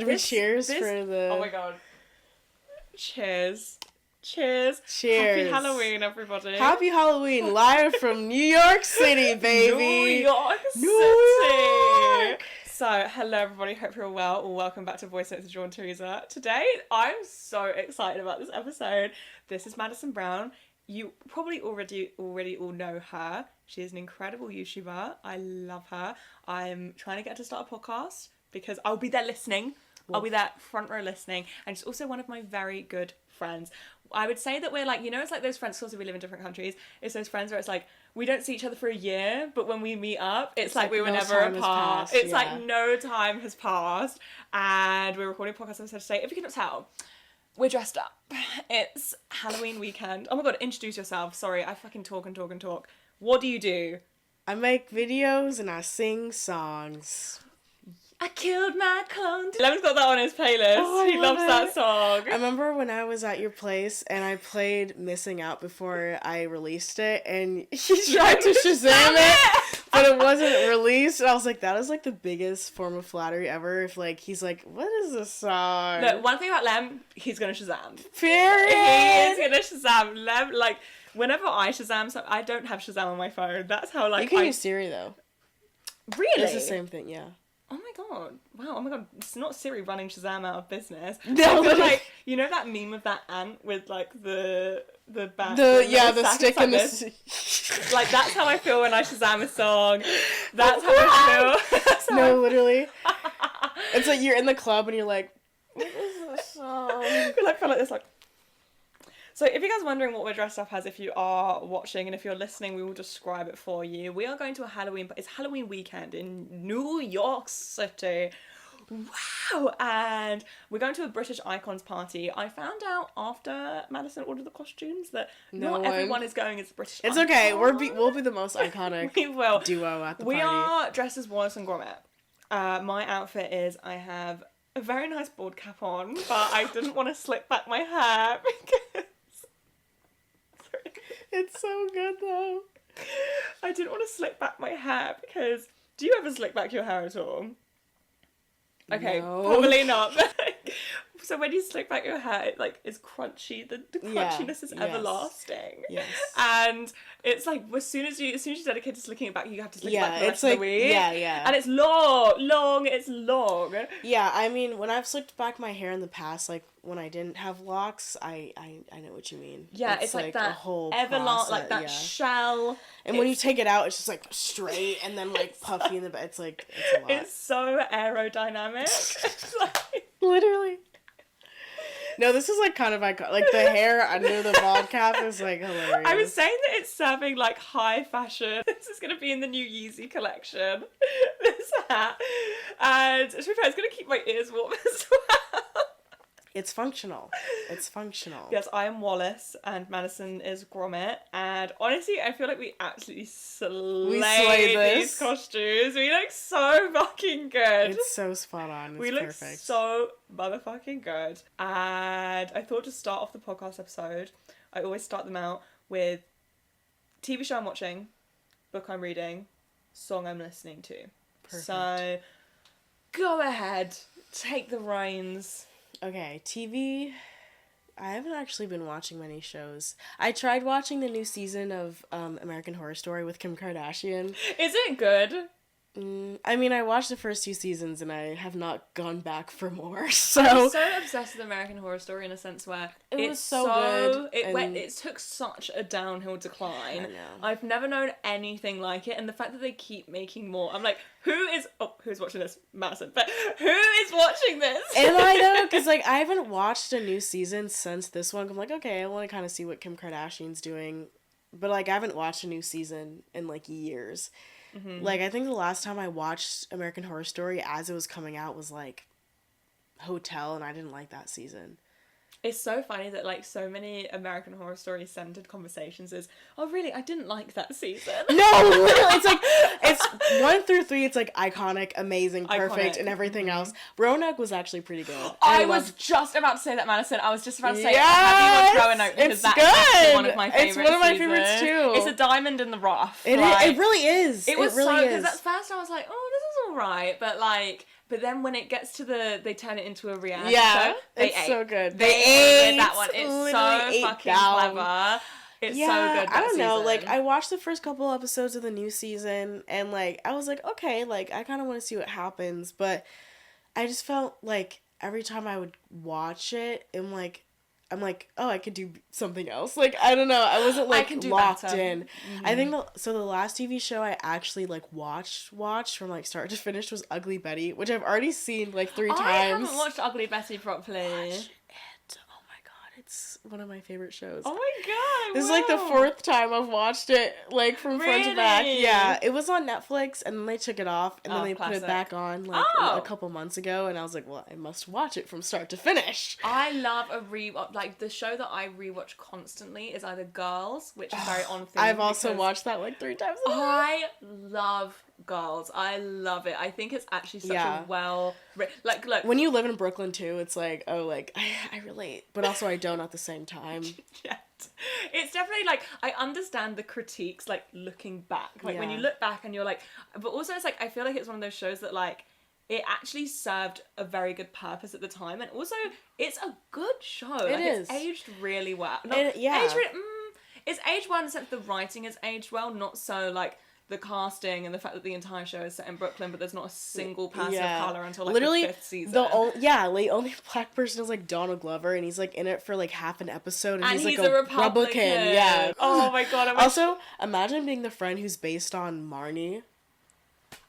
Should we cheers for the... Oh my god. Cheers. Cheers. Cheers. Happy Halloween, everybody. Happy Halloween, live from New York City, baby. New York New City. York. So, hello everybody, hope you're well. Welcome back to Voicenotes with Jordan Theresa. Today, I'm so excited about this episode. This is Madisyn Brown. You probably already all know her. She is an incredible YouTuber. I love her. I'm trying to get her to start a podcast because I'll be there listening. I'll be there front row listening. And she's also one of my very good friends. I would say that we're like, you know, it's like those friends, because we live in different countries. It's those friends where it's like, we don't see each other for a year, but when we meet up, it's like we were never apart. It's like no time has passed. And we're recording a podcast episode today. If you cannot tell, we're dressed up. It's Halloween weekend. Oh my god, introduce yourself. Sorry, I fucking talk and talk and talk. What do you do? I make videos and I sing songs. I killed my clone. Lemon's got that on his playlist. Oh, he loves that song. I remember when I was at your place and I played Missing Out before I released it, and he tried to Shazam it, but it wasn't released. And I was like, that is like the biggest form of flattery ever. If like he's like, what is this song? Look, one thing about Lem, he's gonna Shazam. Period. He is gonna Shazam. Lem, like, whenever I Shazam, so I don't have Shazam on my phone. That's how like you can use Siri though. Really? It's the same thing, yeah. Oh my god. Wow, oh my god. It's not Siri running Shazam out of business. No, but like, you know that meme of that ant with like the back, the stick like in this? the... Like, that's how I feel when I Shazam a song. That's how I feel. No, literally. It's like you're in the club and you're like, what is this song? I feel like this, like... So if you guys are wondering what we're dressed up as, if you are watching and if you're listening, we will describe it for you. We are going to it's Halloween weekend in New York City. Wow! And we're going to a British Icons party. I found out after Madisyn ordered the costumes that not everyone is going as a British It's icon. okay. We'll be the most iconic duo at the party. We are dressed as Wallace and Gromit. My outfit is, I have a very nice bald cap on, but I didn't want to slick back my hair because... It's so good though. I didn't want to slick back my hair because... Do you ever slick back your hair at all? Okay, no. Probably not. So when you slick back your hair, it like is crunchy. The crunchiness is everlasting. Yes. And it's like as soon as you dedicate to slicking it back, you have to slick it back the rest like, of the week. Yeah. And it's long. It's long. Yeah, I mean, when I've slicked back my hair in the past, like when I didn't have locks, I know what you mean. Yeah, it's like that whole everlong, like that shell. And when you take it out, it's just like straight and then like puffy in the back. It's like, it's a lot. It's so aerodynamic. It's like... Literally. No, this is like kind of iconic. Like the hair under the bald cap is like hilarious. I was saying that it's serving like high fashion. This is going to be in the new Yeezy collection. This hat. And to be fair, it's going to keep my ears warm as well. It's functional. It's functional. Yes, I am Wallace and Madisyn is Gromit. And honestly, I feel like we absolutely slayed these costumes. We look so fucking good. It's so spot on. It's perfect. Look so motherfucking good. And I thought to start off the podcast episode, I always start them out with TV show I'm watching, book I'm reading, song I'm listening to. Perfect. So go ahead, take the reins. Okay, TV, I haven't actually been watching many shows. I tried watching the new season of American Horror Story with Kim Kardashian. Is it good? I mean, I watched the first 2 seasons and I have not gone back for more, so... I'm so obsessed with American Horror Story in a sense where it was so good. It took such a downhill decline. I know. I've never known anything like it, and the fact that they keep making more, I'm like, who's watching this? Madisyn, but who is watching this? And I know, because like, I haven't watched a new season since this one. I'm like, okay, I want to kind of see what Kim Kardashian's doing, but like, I haven't watched a new season in like years. Mm-hmm. Like, I think the last time I watched American Horror Story as it was coming out was, like, Hotel, and I didn't like that season. It's so funny that, like, so many American Horror Story-centered conversations is, oh, really, I didn't like that season. No, literally, it's like, it's 1 through 3, it's like iconic, amazing, perfect, and everything else. Roanoke was actually pretty good. I was just about to say that, Madisyn. I was just about to say, have you watched Roanoke? Because that's actually one of my favorites. It's one of my favorites, too. It's a diamond in the rough. It really is. It was really because at first I was like, oh, this is alright, but like, But then when it gets to they turn it into a reality Yeah, show. it's so good. They ate that one. It's so fucking down. clever. It's so good. I don't know. Season. Like, I watched the first couple episodes of the new season, and like, I was like, okay, like, I kind of want to see what happens, but I just felt like every time I would watch it, I'm like, oh, I could do something else. Like, I don't know. I wasn't like locked in. Mm-hmm. I think the last TV show I actually like watched from like start to finish was Ugly Betty, which I've already seen like 3 times. I haven't watched Ugly Betty properly. Watch it. Oh my god, it's one of my favorite shows. Oh my god, this is like the 4th time I've watched it, like from front to back. Yeah, it was on Netflix, and then they took it off, and then they put it back on like a couple months ago, and I was like, well, I must watch it from start to finish. I love like the show that I rewatch constantly is either Girls, which is very on theme. I've also watched that like 3 times. I love Girls. I love it. I think it's actually such a like when you live in Brooklyn too, it's like, oh, like I relate, but also I don't at the same time. Yeah. It's definitely like I understand the critiques like looking back. Like when you look back and you're like, but also it's like I feel like it's one of those shows that like it actually served a very good purpose at the time, and also it's a good show. It's aged really well. It's aged well in the sense the writing is aged well, not so like the casting and the fact that the entire show is set in Brooklyn, but there's not a single person of color until like literally the 5th season. The only black person is like Donald Glover, and he's like in it for like half an episode, and he's like a Republican. Yeah. Oh my god. Also, imagine being the friend who's based on Marnie.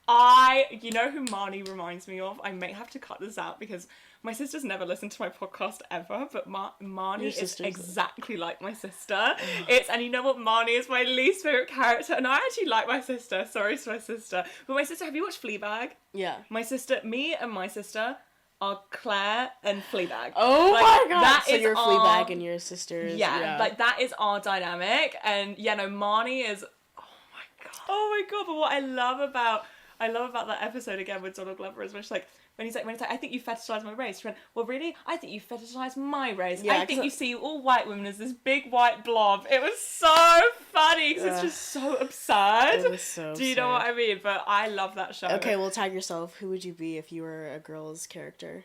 You know who Marnie reminds me of? I may have to cut this out because my sister's never listened to my podcast ever, but Marnie is exactly like my sister. And you know what? Marnie is my least favourite character, and I actually like my sister. Sorry to my sister. But my sister, have you watched Fleabag? Yeah. Me and my sister are Claire and Fleabag. Oh my god! So you're Fleabag and your sister's. Yeah, like that is our dynamic, and Marnie is. Oh my god! But what I love about that episode again with Donald Glover is when he's like, I think you fetishize my race. She went, well, really? I think you fetishize my race. Yeah, I think you see all white women as this big white blob. It was so funny because it's just so absurd. It was so Do you know what I mean? But I love that show. Okay, well, tag yourself. Who would you be if you were a girl's character?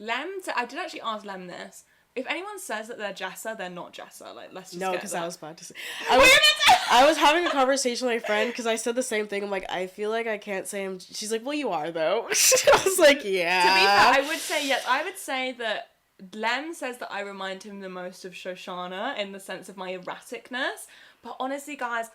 I did actually ask Lem this. If anyone says that they're Jessa, they're not Jessa. Like, let's just because I was about to say. I was having a conversation with my friend because I said the same thing. I'm like, I feel like I can't say him. She's like, well, you are, though. I was like, yeah. To be fair, I would say yes. I would say that Lem says that I remind him the most of Shoshana in the sense of my erraticness. But honestly, guys,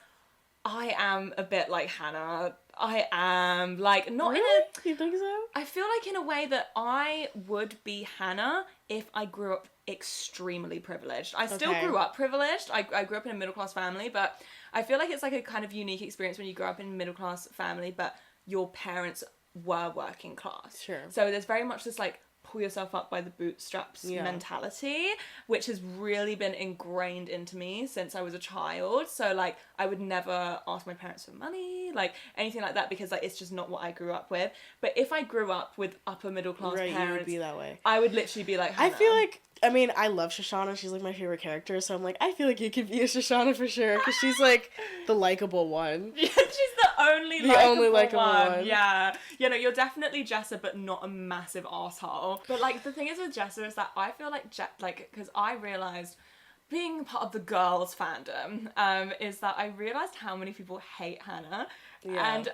I am a bit like Hannah. I am, like, not really? You think so? I feel like in a way that I would be Hannah if I grew up extremely privileged. I still grew up privileged. I grew up in a middle-class family, but I feel like it's like a kind of unique experience when you grow up in a middle-class family, but your parents were working class. Sure. So there's very much this, like, pull yourself up by the bootstraps mentality, which has really been ingrained into me since I was a child. So, like, I would never ask my parents for money, like, anything like that, because, like, it's just not what I grew up with. But if I grew up with upper middle class parents, you would be that way. I would literally be like Hannah. I feel like, I mean, I love Shoshana. She's, like, my favorite character. So I'm like, I feel like you could be a Shoshana for sure. Because she's, like, the likable one. Yeah, she's the only likable one. Yeah. You know, you're definitely Jessa, but not a massive asshole. But, like, the thing is with Jessa is that I feel like, because I realised being part of the girls fandom, is that I realised how many people hate Hannah. Yeah. And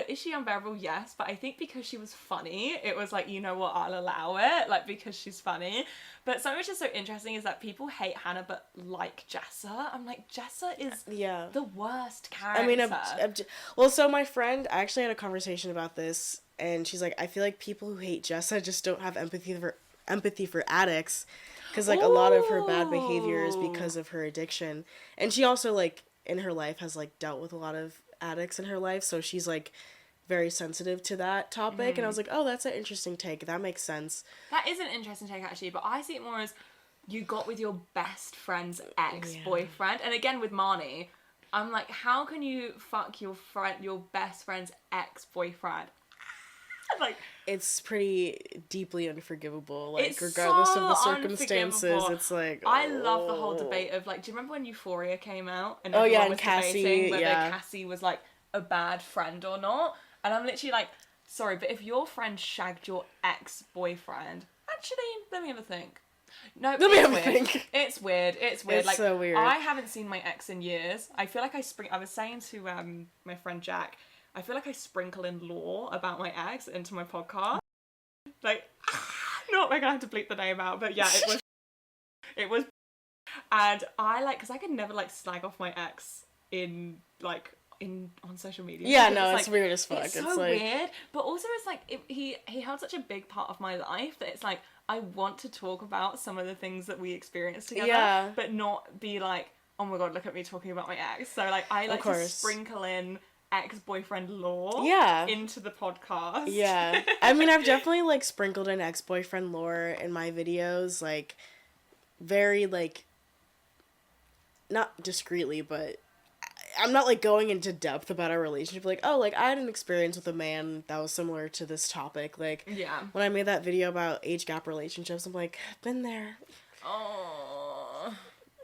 is she unbearable? Yes, but I think because she was funny, it was like, you know what, I'll allow it, like, because she's funny. But something which is so interesting is that people hate Hannah but like Jessa. I'm like, Jessa is the worst character. I mean, well, so my friend, I actually had a conversation about this, and she's like, I feel like people who hate Jessa just don't have empathy for addicts, because, like, a lot of her bad behavior is because of her addiction. And she also, like, in her life has, like, dealt with a lot of addicts in her life, so she's, like, very sensitive to that topic. And I was like, oh, that's an interesting take. That makes sense. That is an interesting take, actually, but I see it more as you got with your best friend's ex-boyfriend. And again, with Marnie, I'm like, how can you fuck your best friend's ex-boyfriend? Like, it's pretty deeply unforgivable, like, regardless of the circumstances. It's like, I love the whole debate of, like, do you remember when Euphoria came out and and Cassie, debating whether Cassie was, like, a bad friend or not? And I'm literally like, sorry, but if your friend shagged your ex-boyfriend, actually, let me have a think. No, Let me have a weird. think. It's weird. It's weird. It's Like, so weird. I haven't seen my ex in years. I feel like I was saying to my friend Jack, I feel like I sprinkle in lore about my ex into my podcast. Like, not like I have to bleep the name out, but yeah, it was, and I like, because I could never like slag off my ex on social media. Yeah, no, it's like, weird as fuck. It's so like... weird, but also it's like he held such a big part of my life that it's like I want to talk about some of the things that we experienced together, but not be like, oh my god, look at me talking about my ex. So like I like to sprinkle in ex-boyfriend lore into the podcast. Yeah. I mean, I've definitely like sprinkled in ex-boyfriend lore in my videos, like very like not discreetly, but I'm not like going into depth about our relationship. Like, oh, like I had an experience with a man that was similar to this topic. Like, when I made that video about age gap relationships, I'm like, been there. Oh.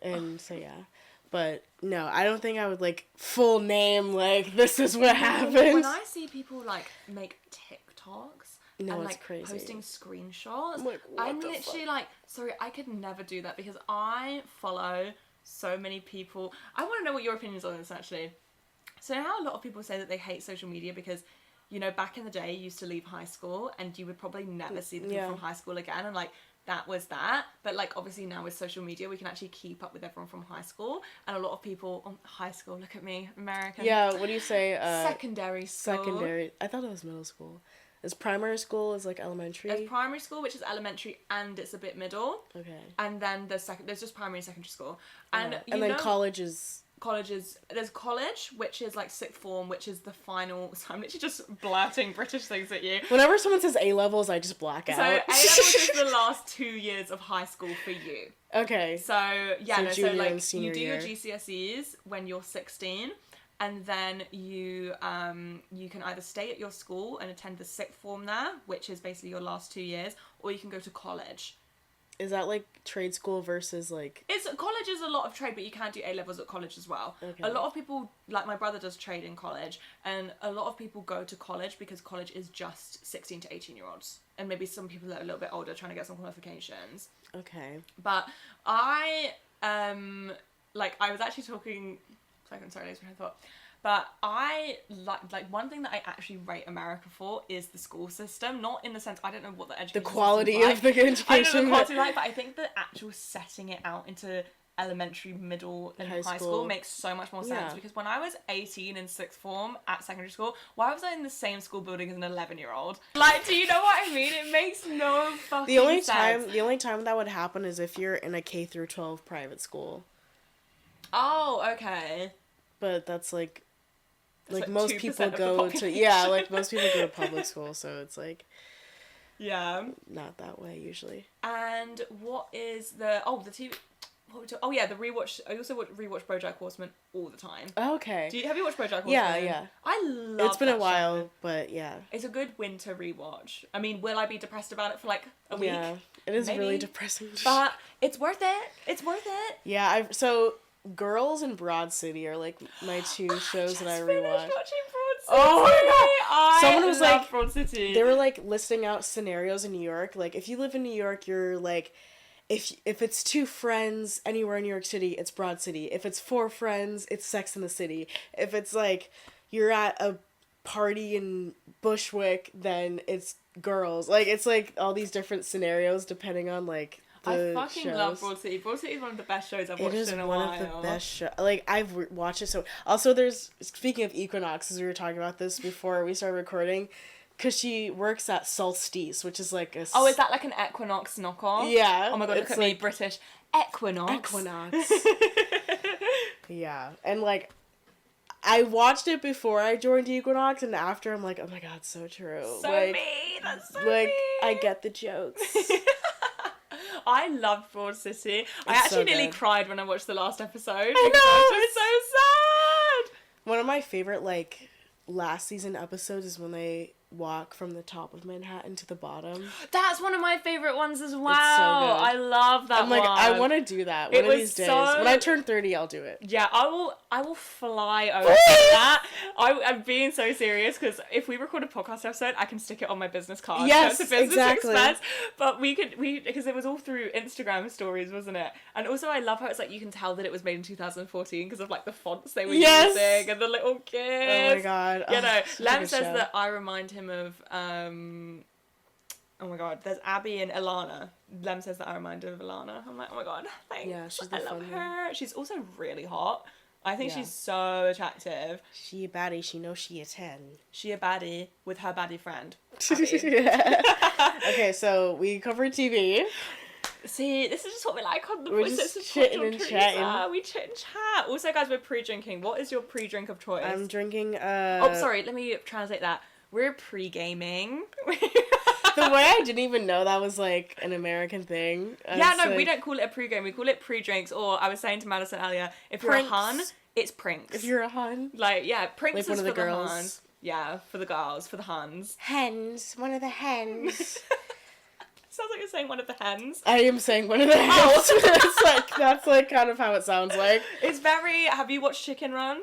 And so yeah, but no, I don't think I would like full name like this is what happened. When I see people like make TikToks and like crazy. Posting screenshots, like, I'm literally like, sorry, I could never do that because I follow so many people. I want to know what your opinions on this actually. So now a lot of people say that they hate social media because, you know, back in the day you used to leave high school and you would probably never see the people from high school again, and like that was that. But like obviously now with social media we can actually keep up with everyone from high school, and a lot of people on high school, look at me, American. Yeah, what do you say? Secondary school. Secondary. I thought it was middle school. Is primary school is like elementary? There's primary school, which is elementary, and it's a bit middle. Okay. And then there's just primary and secondary school. And then college is... There's college, which is like sixth form, which is the final... So I'm literally just blurting British things at you. Whenever someone says A-levels, I just black out. So A-levels is the last 2 years of high school for you. Okay. So, yeah, so like you do your GCSEs when you're 16. And then you can either stay at your school and attend the sixth form there, which is basically your last 2 years, or you can go to college. Is that like trade school versus like... College is a lot of trade, but you can do A-levels at college as well. Okay. A lot of people, like my brother does trade in college, and a lot of people go to college because college is just 16 to 18-year-olds. And maybe some people that are a little bit older trying to get some qualifications. Okay. But I was actually talking... Sorry, I thought. But I like one thing that I actually rate America for is the school system. Not in the sense, I don't know what the education the quality system's like. of the education. I don't know the quality like, but I think the actual setting it out into elementary, middle, and high school makes so much more sense. Because when I was 18 in sixth form at secondary school, why was I in the same school building as an 11-year-old? Like, do you know what I mean? It makes no fucking sense. The only time that would happen is if you're in a K through 12 private school. Oh, okay. But that's like like most people go to like most people go to public school, so it's like not that way usually. And what is the TV? The rewatch. I also rewatch BoJack Horseman all the time. Okay. Have you watched BoJack Horseman? Yeah. I love. It's been a while, show. But yeah. It's a good winter rewatch. I mean, will I be depressed about it for like a week? Yeah, it is Maybe. really depressing. But it's worth it. It's worth it. Yeah, Girls and Broad City are like my two shows that I rewatch. Watching Broad City. Oh my god! Someone was like Broad City. They were like listing out scenarios in New York. Like if you live in New York, you're like, if it's 2 friends anywhere in New York City, it's Broad City. If it's 4 friends, it's Sex in the City. If it's like you're at a party in Bushwick, then it's Girls. Like it's like all these different scenarios depending on like. I fucking love Broad City. Broad City is one of the best shows I've watched in a while. It is one of the best shows. Like, I've watched it so... Also, speaking of equinoxes, we were talking about this before we started recording, because she works at Solstice, which is like a... Oh, is that like an Equinox knockoff? Yeah. Oh my god, look at me, British. Equinox. Yeah. And, like, I watched it before I joined Equinox, and after I'm like, oh my god, so true. So like, me! That's so like, me! I get the jokes. I loved Broad City. I actually nearly cried when I watched the last episode. I know! It's so sad! One of my favorite, like, last season episodes is when they walk from the top of Manhattan to the bottom. That's one of my favorite ones as well. It's so good. I love that I'm like, one. I want to do that one of these days. When I turn 30, I'll do it. Yeah, I will fly over that. I'm being so serious because if we record a podcast episode, I can stick it on my business card. Yes, so it's a business exactly. expense. But because it was all through Instagram stories, wasn't it? And also I love how it's like you can tell that it was made in 2014 because of like the fonts they were using and the little kids. Oh my god. You know, Lem says show. that I remind him of oh my god, there's Abby and Ilana. Lem says that I remind her of Ilana. I'm like, oh my god, thanks. Yeah, she's the I love fun her. She's also really hot. I think Yeah. she's so attractive. She a baddie, she knows she a 10. She a baddie with her baddie friend. Okay, so we covered TV. See, this is just what we like on the We're Voice. just It's chitting Jordan and Theresa. chatting. We chit and chat. Also, guys, we're pre-drinking. What is your pre-drink of choice? I'm drinking Oh, sorry, let me translate that. We're pre-gaming. The way I didn't even know that was like an American thing. We don't call it a pre-game. We call it pre-drinks. Or I was saying to Madison earlier, if you're Prinks. a hun, it's prinks. If you're a hun. like, yeah, prinks Like is one of the for the girls. huns. Yeah, for the girls, for the huns. Hens. One of the hens. Sounds like you're saying one of the hens. I am saying one of the hens. That's like kind of how it sounds like. It's very. Have you watched Chicken Run?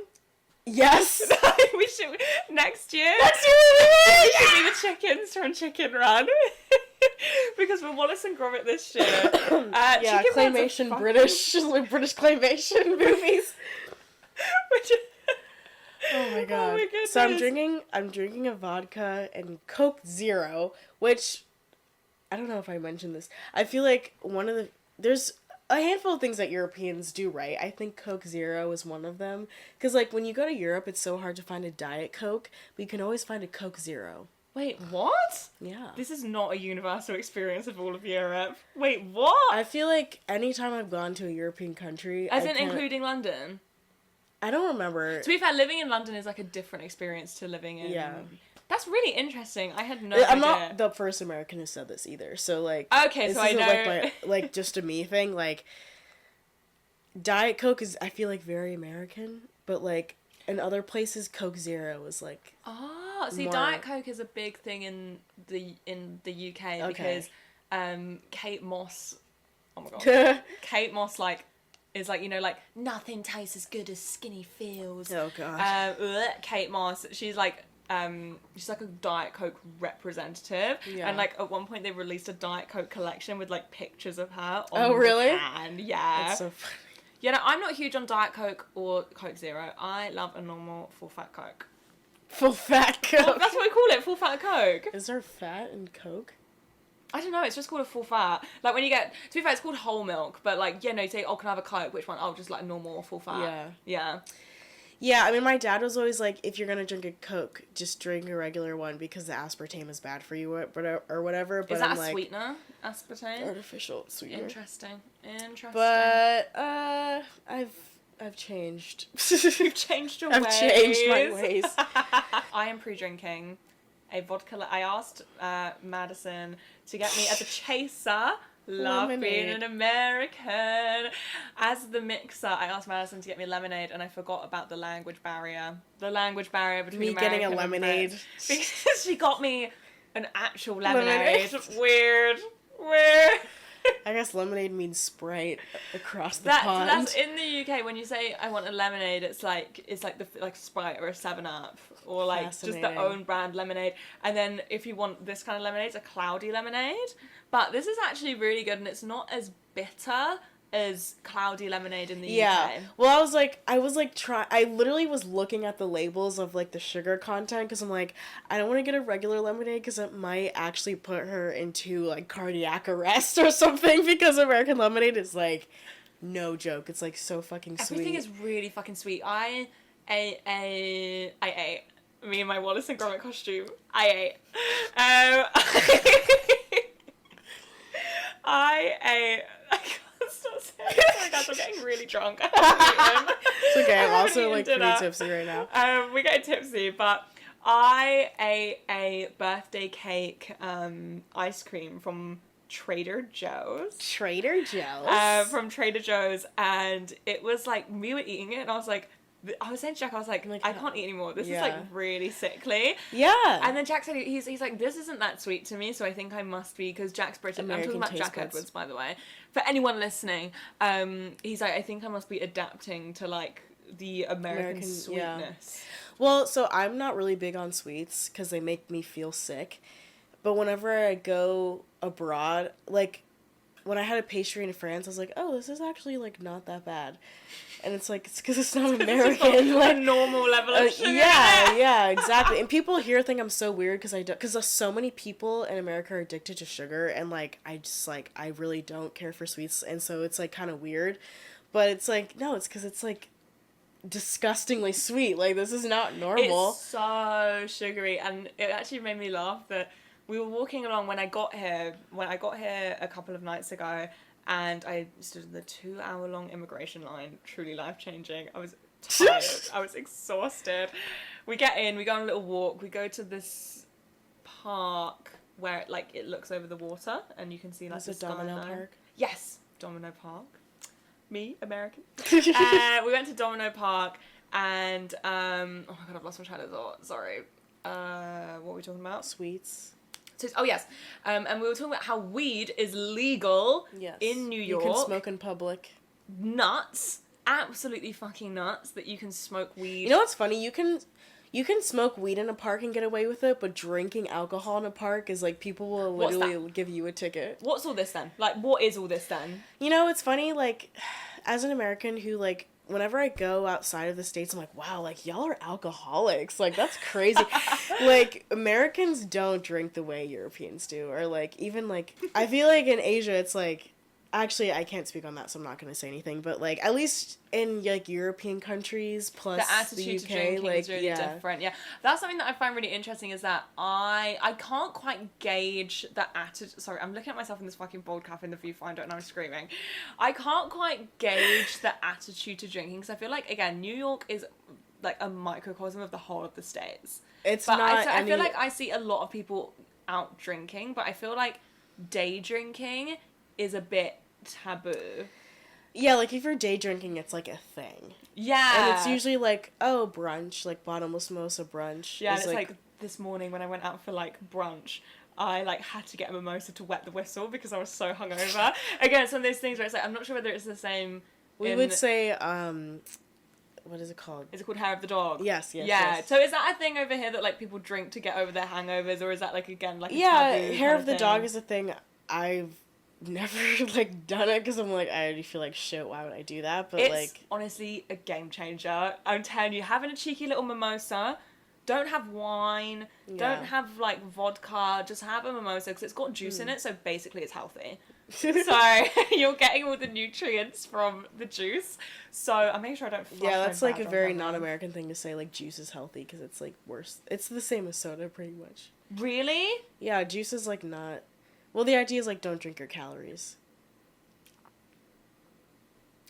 Yes. We should next year. That's really We should be the chickens from Chicken Run. Because we're Wallace and Gromit this year. yeah, Chicken Run's a claymation fucking- British claymation movies. Oh my god. goodness. So I'm drinking a vodka and Coke Zero, which I don't know if I mentioned this. I feel like there's a handful of things that Europeans do right. I think Coke Zero is one of them. Because, like, when you go to Europe, it's so hard to find a Diet Coke, but you can always find a Coke Zero. Wait, what? Yeah. This is not a universal experience of all of Europe. Wait, what? I feel like anytime I've gone to a European country... Including London? I don't remember. To be fair, living in London is like a different experience to living in... Yeah. That's really interesting. I had no idea. I'm not the first American who said this either, so, like... Okay, this so I isn't, know... like just a me thing, like... Diet Coke is, I feel like, very American, but, like, in other places, Coke Zero is, like... Oh, see, more... Diet Coke is a big thing in the UK because Kate Moss... Oh my god. Kate Moss, like, is like, you know, like, nothing tastes as good as skinny feels. Oh, gosh. Kate Moss, she's like a Diet Coke representative. Yeah. And, like, at one point they released a Diet Coke collection with, like, pictures of her on Oh, really? the can. Yeah. That's so funny. You know, I'm not huge on Diet Coke or Coke Zero. I love a normal full-fat Coke. Full-fat Coke. Well, that's what we call it, full-fat Coke. Is there fat in Coke? I don't know, it's just called a full-fat. Like, when you get... To be fair, it's called whole milk, but, like, you know, you say, oh, can I have a Coke? Which one? Oh, just, like, normal full-fat. Yeah. Yeah. Yeah, I mean, my dad was always like, if you're gonna drink a Coke, just drink a regular one because the aspartame is bad for you or whatever. But Is that I'm a like, sweetener? Aspartame? artificial sweetener. Interesting. But I've changed. You've changed your ways. I've changed my ways. I am pre-drinking a vodka. I asked Madison to get me as a chaser. Love being Lemonade. an American. As the mixer, I asked Madison to get me lemonade, and I forgot about the language barrier. The language barrier between Me American getting a and lemonade. British. Because she got me an actual lemonade. Lemonade. Weird. I guess lemonade means Sprite across the That's pond. in the UK. When you say I want a lemonade, it's like the Sprite or a 7-Up or like just the Fascinating. own brand lemonade. And then if you want this kind of lemonade, it's a cloudy lemonade. But this is actually really good, and it's not as bitter as cloudy lemonade in the UK. Well, I literally was looking at the labels of, like, the sugar content, because I'm like, I don't want to get a regular lemonade, because it might actually put her into, like, cardiac arrest or something, because American lemonade is, like, no joke. It's, like, so fucking sweet. Everything is really fucking sweet. I ate. Me in my Wallace and Gromit costume. I ate. I can't stop saying it. Oh my gosh, I'm getting really drunk. It's okay, I'm also, eaten like, pretty dinner. tipsy right now. We're getting tipsy, but I ate a birthday cake ice cream from Trader Joe's. Trader Joe's? From Trader Joe's, and it was like, we were eating it, and I was like, I was saying to Jack, I was like, Like, I can't eat anymore. This is yeah. like really sickly. Yeah. And then Jack said, he's like, this isn't that sweet to me, so I think I must be, because Jack's British. I'm American talking about taste Jack buds. Edwards, by the way. For anyone listening, he's like, I think I must be adapting to like the American sweetness. Yeah. Well, so I'm not really big on sweets because they make me feel sick. But whenever I go abroad, like when I had a pastry in France, I was like, oh, this is actually like not that bad. And it's like, it's because it's not American. Like a normal level of sugar. Yeah, exactly. And people here think I'm so weird because so many people in America are addicted to sugar, and like I really don't care for sweets, and so it's like kind of weird. But it's like, no, it's because it's like disgustingly sweet. Like, this is not normal. It's so sugary, and it actually made me laugh that we were walking along when I got here a couple of nights ago, and I stood in the 2-hour-long immigration line. Truly life-changing. I was tired. I was exhausted. We get in, we go on a little walk, we go to this park where it looks over the water, and you can see like the Domino Park? Yes, Domino Park. Me, American. We went to Domino Park, and oh my god, I've lost my train of thought. Sorry. What were we talking about? Sweets. So, oh yes, and we were talking about how weed is legal in New York. You can smoke in public. Nuts, absolutely fucking nuts that you can smoke weed. You know what's funny? You can smoke weed in a park and get away with it, but drinking alcohol in a park is like, people will literally give you a ticket. What's all this then? Like, what is all this then? You know, it's funny, like, as an American who, like, whenever I go outside of the States, I'm like, wow, like, y'all are alcoholics. Like, that's crazy. Like, Americans don't drink the way Europeans do. Or, like, even, like, I feel like in Asia, it's like, actually, I can't speak on that, so I'm not going to say anything. But, like, at least in, like, European countries plus the attitude the UK, to drinking like, is really different. Yeah, that's something that I find really interesting, is that I can't quite gauge the attitude. Sorry, I'm looking at myself in this fucking bold cap in the viewfinder and I'm screaming. I can't quite gauge the attitude to drinking, because I feel like, again, New York is like a microcosm of the whole of the States. It's but not I feel like I see a lot of people out drinking, but I feel like day drinking is a bit taboo. Yeah, like, if you're day drinking, it's like a thing. Yeah. And it's usually like, oh, brunch, like bottomless mimosa brunch. Yeah, and it's like this morning when I went out for like brunch, I like had to get a mimosa to wet the whistle because I was so hungover. Again, it's one of those things where it's like, I'm not sure whether it's the same. We would say, what is it called? Is it called hair of the dog? Yes. Yeah. So is that a thing over here that like people drink to get over their hangovers, or is that like, again, like a taboo hair kind of the thing? dog is a thing. I've never like done it because I'm like, I already feel like shit, why would I do that? But it's like, honestly a game changer. I'm telling you, having a cheeky little mimosa, don't have wine, don't have like vodka, just have a mimosa because it's got juice in it, so basically it's healthy. So you're getting all the nutrients from the juice. So I'm making sure I don't flush yeah, that's my like a bag very on that. non-American thing to say, like juice is healthy, because it's like worse. It's the same as soda pretty much. Really? Yeah, juice is like not. Well, the idea is like, don't drink your calories.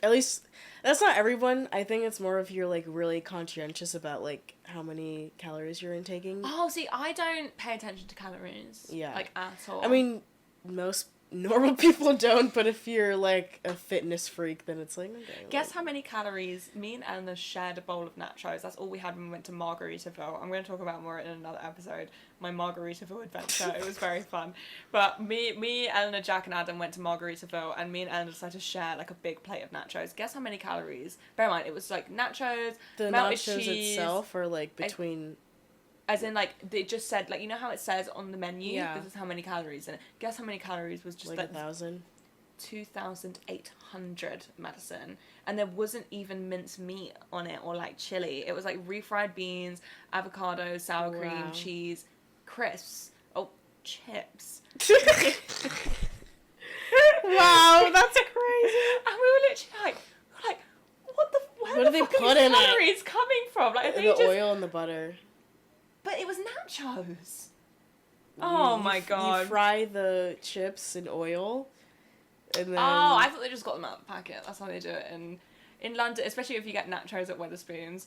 At least, that's not everyone. I think it's more if you're like really conscientious about like how many calories you're intaking. Oh, see, I don't pay attention to calories. Yeah. Like, at all. I mean, most normal people don't, but if you're like a fitness freak, then it's like, okay. Guess like, how many calories me and Eleanor shared a bowl of nachos. That's all we had when we went to Margaritaville. I'm going to talk about more in another episode. My Margaritaville adventure. It was very fun. But me, Eleanor, Jack, and Adam went to Margaritaville, and me and Eleanor decided to share like a big plate of nachos. Guess how many calories? Bear in mind, it was like nachos, the melted nachos cheese, itself, or like between. as in, like, they just said, like, you know how it says on the menu? Yeah. This is how many calories in it. Guess how many calories was just Like 1,000? 2,800, Madison. And there wasn't even minced meat on it or, like, chili. It was, like, refried beans, avocado, sour cream, cheese, crisps. Oh, chips. Wow, that's crazy. And we were literally like, where What the do they fuck put are in these it? calories coming from? Like, The oil and the butter. But it was nachos. Oh my god. You fry the chips in oil, and then. Oh, I thought they just got them out of the packet. That's how they do it. And in London, especially if you get nachos at Wetherspoons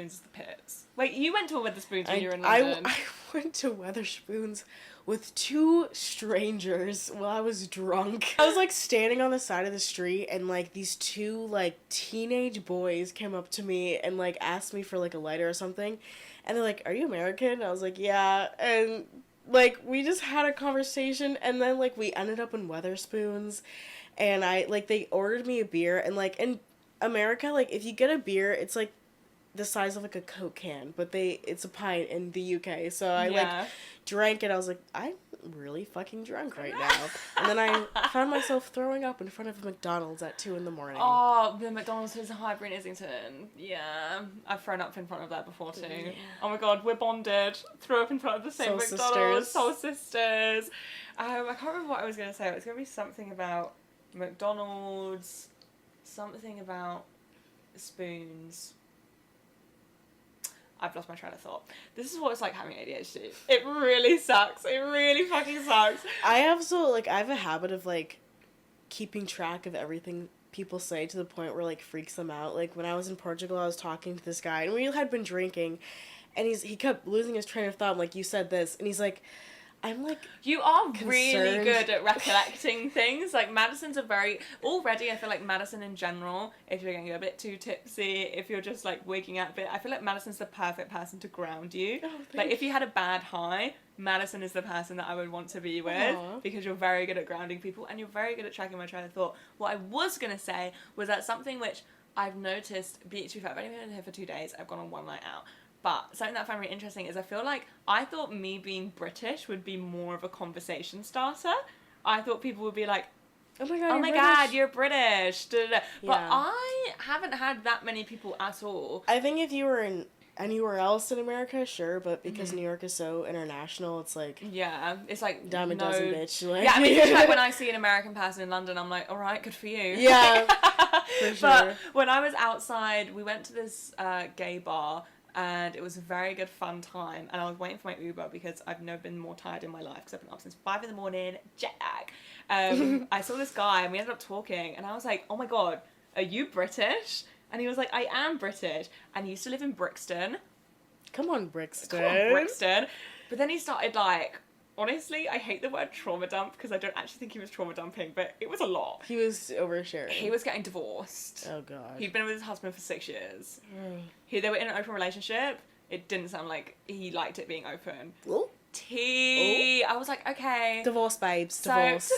is the pits. Wait, you went to a Wetherspoons when you were in London? I went to Wetherspoons with 2 strangers while I was drunk. I was like standing on the side of the street and like these 2 like teenage boys came up to me and like asked me for like a lighter or something. And they're like, "Are you American?" And I was like, "Yeah." And like we just had a conversation and then like we ended up in Wetherspoons and they ordered me a beer and like in America, like if you get a beer, it's like the size of like a Coke can, but it's a pint in the UK. So I like drank it. I was like, I'm really fucking drunk right now. And then I found myself throwing up in front of a McDonald's at 2 a.m. Oh, the McDonald's is Highbury in Islington. Yeah, I've thrown up in front of that before too. Yeah. Oh my god, we're bonded. Throw up in front of the same Soul McDonald's. sisters. Soul sisters. I can't remember what I was going to say. It was going to be something about McDonald's, something about spoons. I've lost my train of thought. This is what it's like having ADHD. It really sucks. It really fucking sucks. I have a habit of like keeping track of everything people say to the point where like freaks them out. Like when I was in Portugal, I was talking to this guy and we had been drinking and he kept losing his train of thought. I'm like, "You said this," and he's like, I'm like, you are concerned. Really good at recollecting things. Like Madison's already I feel like Madison in general, if you're getting a bit too tipsy, if you're just like waking up a bit, I feel like Madison's the perfect person to ground you. Oh, like if you had a bad high, Madison is the person that I would want to be with. Aww. Because you're very good at grounding people and you're very good at tracking my train of thought. What I was going to say was that something which I've noticed, to be fair, I've only been here for 2 days, I've gone on one night out. But something that I found really interesting is I feel like I thought me being British would be more of a conversation starter. I thought people would be like, oh my god, you're British. Da, da, da. Yeah. But I haven't had that many people at all. I think if you were in anywhere else in America, sure, but because New York is so international, it's like... Yeah, it's like... Dime a dozen, bitch. Like, yeah, I mean, it's like when I see an American person in London, I'm like, alright, good for you. Yeah, for sure. But when I was outside, we went to this gay bar, and it was a very good fun time, and I was waiting for my Uber because I've never been more tired in my life because I've been up since 5 a.m, jet lag. I saw this guy and we ended up talking and I was like, "Oh my god, are you British?" And he was like, "I am British," and he used to live in Brixton. Come on, Brixton. But then he started like, honestly, I hate the word trauma dump because I don't actually think he was trauma dumping, but it was a lot. He was oversharing. He was getting divorced. Oh god. He'd been with his husband for 6 years. They were in an open relationship. It didn't sound like he liked it being open. Ooh. Tea. I was like, okay. Divorce, babes. Divorce.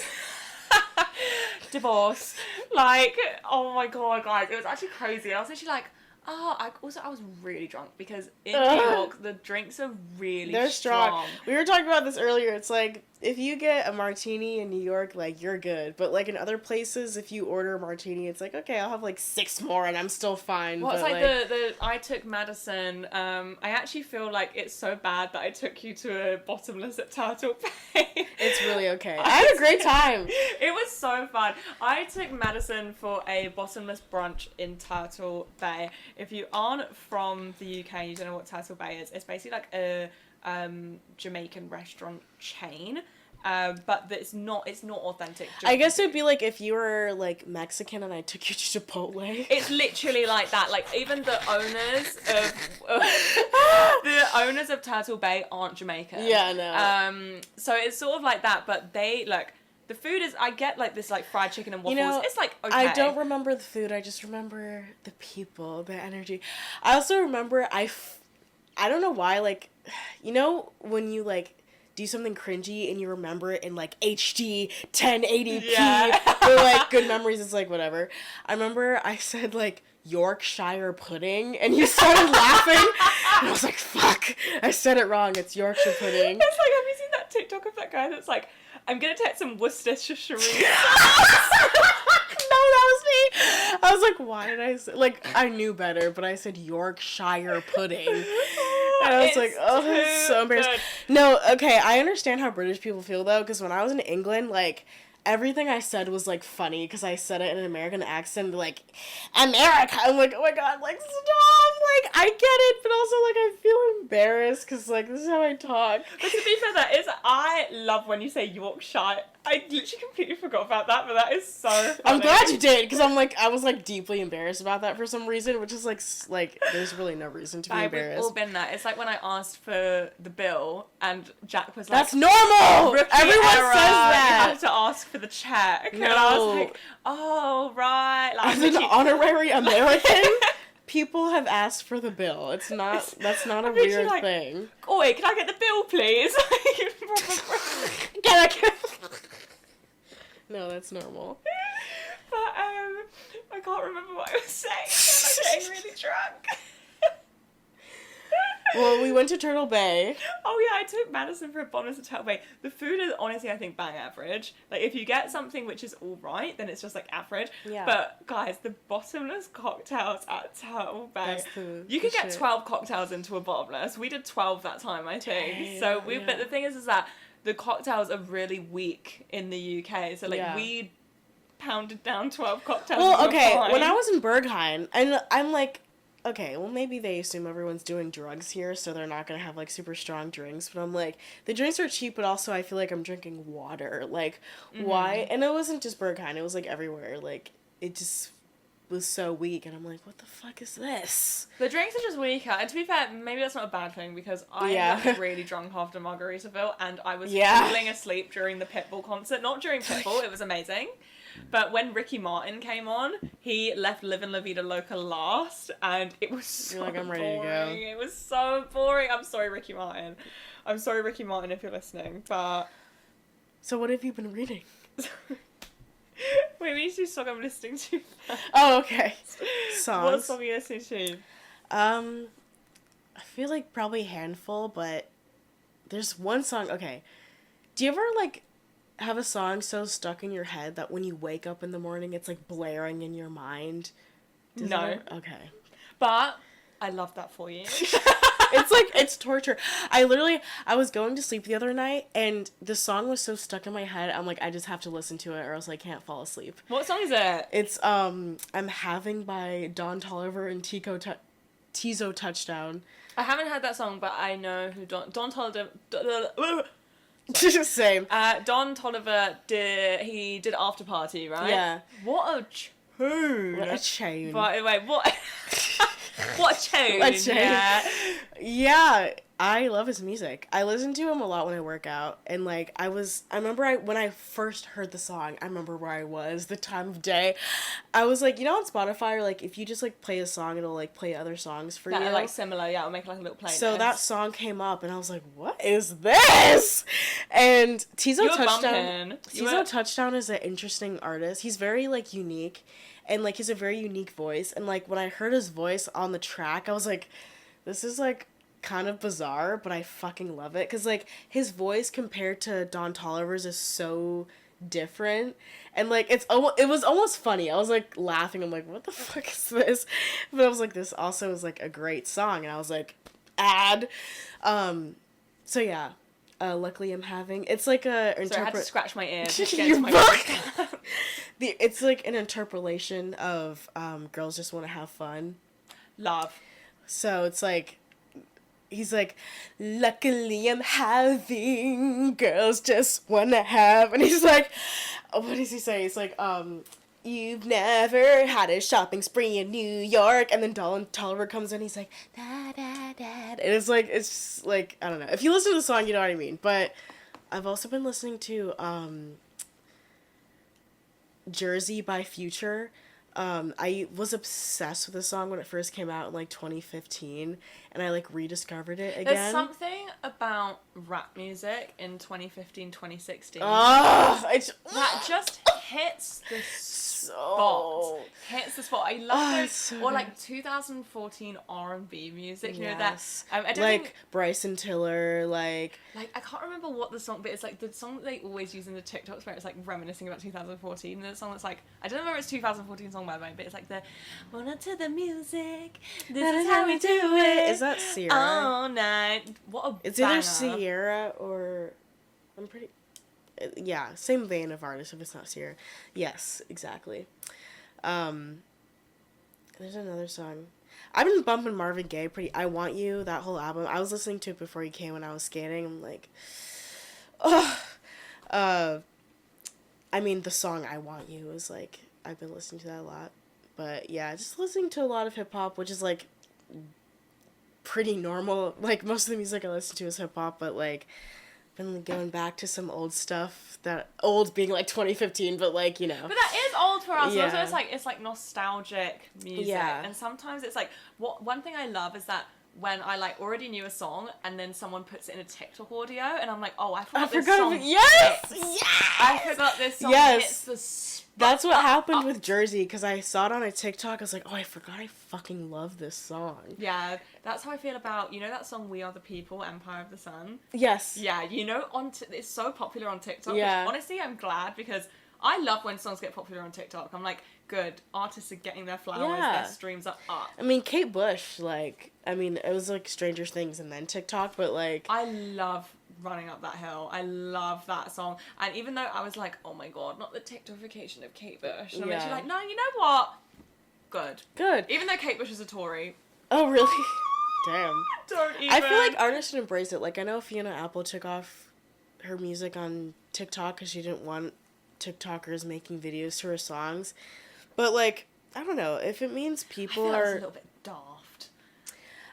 Divorce. Like, oh my god, guys. It was actually crazy. I was actually like, I was really drunk because in New York, the drinks are really They're strong. We were talking about this earlier. It's like, if you get a martini in New York, like, you're good. But, like, in other places, if you order a martini, it's like, okay, I'll have, like, 6 more and I'm still fine. Well, it's but, like I took Madison, I actually feel like it's so bad that I took you to a bottomless at Turtle Bay. It's really okay. I had a great time. It was so fun. I took Madison for a bottomless brunch in Turtle Bay. If you aren't from the UK, you don't know what Turtle Bay is. It's basically like a Jamaican restaurant chain, but it's not authentic Jamaican. I guess it'd be like if you were like Mexican and I took you to Chipotle. It's literally like that. Like even the owners of Turtle Bay aren't Jamaican. Yeah, no. So it's sort of like that, but the food is, I get like this like fried chicken and waffles. It's like, okay. I don't remember the food. I just remember the people, the energy. I also remember I don't know why, like, you know when you like do something cringy and you remember it in like HD 1080p or like good memories, it's like whatever. I remember I said like Yorkshire pudding and you started laughing and I was like, fuck, I said it wrong. It's Yorkshire pudding. It's like, have you seen that TikTok of that guy that's like, I'm gonna take some Worcestershire No, that was me. I was like, why did I say... Like, I knew better, but I said Yorkshire pudding. And I was like, oh, that's so embarrassing. No, okay, I understand how British people feel, though, because when I was in England, like, everything I said was, like, funny, because I said it in an American accent, like, America! I'm like, oh my god, like, stop! Like, I get it, but also, like, I feel embarrassed, because, like, this is how I talk. But to be fair, I love when you say Yorkshire. I literally completely forgot about that, but that is so funny. I'm glad you did, because I was like deeply embarrassed about that for some reason, which is like there's really no reason to be embarrassed. We've all been there. It's like when I asked for the bill and Jack was like, "That's normal. Everyone error. says that. You have to ask for the check." No. And I was like, "Oh right." Like, as an honorary American, people have asked for the bill. That's not a weird thing. Oi, can I get the bill, please? Can I get... No, that's normal. But I can't remember what I was saying. I'm getting really drunk. Well, we went to Turtle Bay. Oh yeah, I took Madison for a bonus at Turtle Bay. The food is honestly, I think, bang average. Like, if you get something which is all right, then it's just like average. Yeah. But guys, the bottomless cocktails at Turtle Bay. You could get 12 cocktails into a bottomless. We did 12 that time, I think. Damn, So but the thing is that the cocktails are really weak in the UK. So like we pounded down 12 cocktails. Well, okay, when I was in Berghain, and I'm like, okay, well, maybe they assume everyone's doing drugs here, so they're not gonna have, like, super strong drinks, but I'm like, the drinks are cheap, but also I feel like I'm drinking water, like, why? And it wasn't just Berghain, it was, like, everywhere, like, it just was so weak, and I'm like, what the fuck is this? The drinks are just weaker, and to be fair, maybe that's not a bad thing, because I got really drunk after Margaritaville, and I was falling asleep during the Pitbull concert. Not during Pitbull, it was amazing. But when Ricky Martin came on, he left Livin' La Vida Loca last, and it was so I'm ready boring. to go. It was so boring. I'm sorry, Ricky Martin. I'm sorry, Ricky Martin, if you're listening, but... So what have you been reading? Wait, we need to do song I'm listening to. Oh, okay. Songs. What song are you listening to? I feel like probably Handful, but there's one song, okay. Do you ever, like, have a song so stuck in your head that when you wake up in the morning, it's, like, blaring in your mind? No. Okay. But I love that for you. It's like, it's torture. I was going to sleep the other night, and the song was so stuck in my head, I'm like, I just have to listen to it, or else I can't fall asleep. What song is it? It's, I'm Having by Don Toliver and Tizo Touchdown. I haven't heard that song, but I know who Don Toliver... Same. Don Toliver did After Party, right? Yeah. What a tune. What a tune. By the way, what... what a tune. What a tune. Yeah. I love his music. I listen to him a lot when I work out, and like I remember when I first heard the song, I remember where I was, the time of day. I was like, you know, on Spotify, or like if you just like play a song, it'll like play other songs for you. Like similar, yeah, it'll make like a little playlist. So that song came up, and I was like, what is this? And Tizo Touchdown is an interesting artist. He's very like unique, and like he's a very unique voice. And like when I heard his voice on the track, I was like, this is like kind of bizarre, but I fucking love it, because like his voice compared to Don Toliver's is so different, and like it was almost funny. I was like laughing. I'm like, what the fuck is this? But I was like, this also is like a great song, and I was like, so yeah, Luckily I'm Having, it's like a Sorry, I had to scratch my ear. It's like an interpolation of Girls Just Want to Have Fun. Love. So it's like, he's like, luckily I'm having, girls just wanna have, and he's like, what does he say? He's like, you've never had a shopping spree in New York, and then Don Toliver comes in, he's like, da da da, and it's like, I don't know. If you listen to the song, you know what I mean. But I've also been listening to Jersey by Future. I was obsessed with the song when it first came out in like 2015, and I like rediscovered it again. There's something about rap music in 2015, 2016 that just hits the spot. Hits the spot. I love those, so or like 2014 R&B music. You know that. I don't like think, Bryson Tiller, like I can't remember what the song, but it's like the song that they always use in the TikToks where it's like reminiscing about 2014. The song that's like, I don't know whether it's 2014 song by the way, but it's like the "Wanna to the music, this is how we do it." Is that Sierra? All night. What a It's banger. either Sierra or yeah, same vein of artist if it's not Sierra. Yes, exactly. There's another song. I've been bumping Marvin Gaye I Want You, that whole album. I was listening to it before he came when I was skating. I'm like, ugh. I mean, the song I Want You is, like, I've been listening to that a lot. But, yeah, just listening to a lot of hip-hop, which is, like, pretty normal. Like, most of the music I listen to is hip-hop, but, like, been going back to some old stuff. That old being, like, 2015, but, like, you know. But that is old for us. Yeah. Also, it's like nostalgic music. Yeah. And sometimes it's like, one thing I love is that when I, like, already knew a song and then someone puts it in a TikTok audio and I'm like, oh, I forgot this song Yes! hits. Yes! I forgot this song hits the spot. That's what happened with Jersey, because I saw it on a TikTok. I was like, oh, I forgot I fucking love this song. Yeah, that's how I feel about, you know that song We Are the People, Empire of the Sun? Yes. Yeah, you know, it's so popular on TikTok. Yeah. Which, honestly, I'm glad, because I love when songs get popular on TikTok. I'm like, good, artists are getting their flowers, their streams are up. I mean, Kate Bush, like, I mean, it was, like, Stranger Things and then TikTok, but, like... I love Running Up That Hill. I love that song. And even though I was like, oh my god, not the TikTokification of Kate Bush. And I'm actually like, no, you know what? Good. Even though Kate Bush is a Tory. Oh, really? Damn. Don't even. I feel like artists should embrace it. Like, I know Fiona Apple took off her music on TikTok because she didn't want TikTokers making videos to her songs. But, like, I don't know. If it means people I feel are... that's a little bit daft.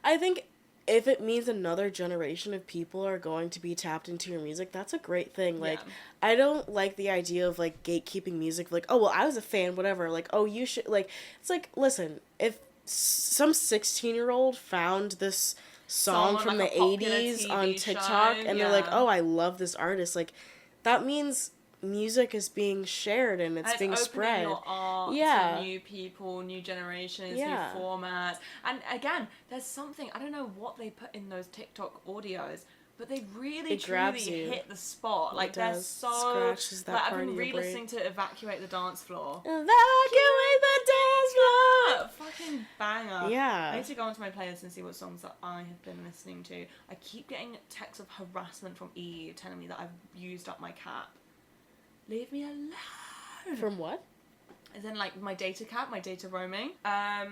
I think if it means another generation of people are going to be tapped into your music, that's a great thing. Like, I don't like the idea of, like, gatekeeping music. Like, oh, well, I was a fan, whatever. Like, oh, you should... Like, it's like, listen, if some 16-year-old found this song from the 80s on TikTok and they're like, oh, I love this artist, like, that means music is being shared and it's being spread. Your art to new people, new generations, new formats. And again, there's something, I don't know what they put in those TikTok audios, but they really truly hit the spot. Like, they're so... Scratches that like, part I've been of your re-listening to Evacuate the Dance Floor. Evacuate the dance floor! Fucking banger. Yeah. I need to go onto my playlist and see what songs that I have been listening to. I keep getting texts of harassment from EU telling me that I've used up my cap. Leave me alone. From what? And then, like, my data cap, my data roaming. Oh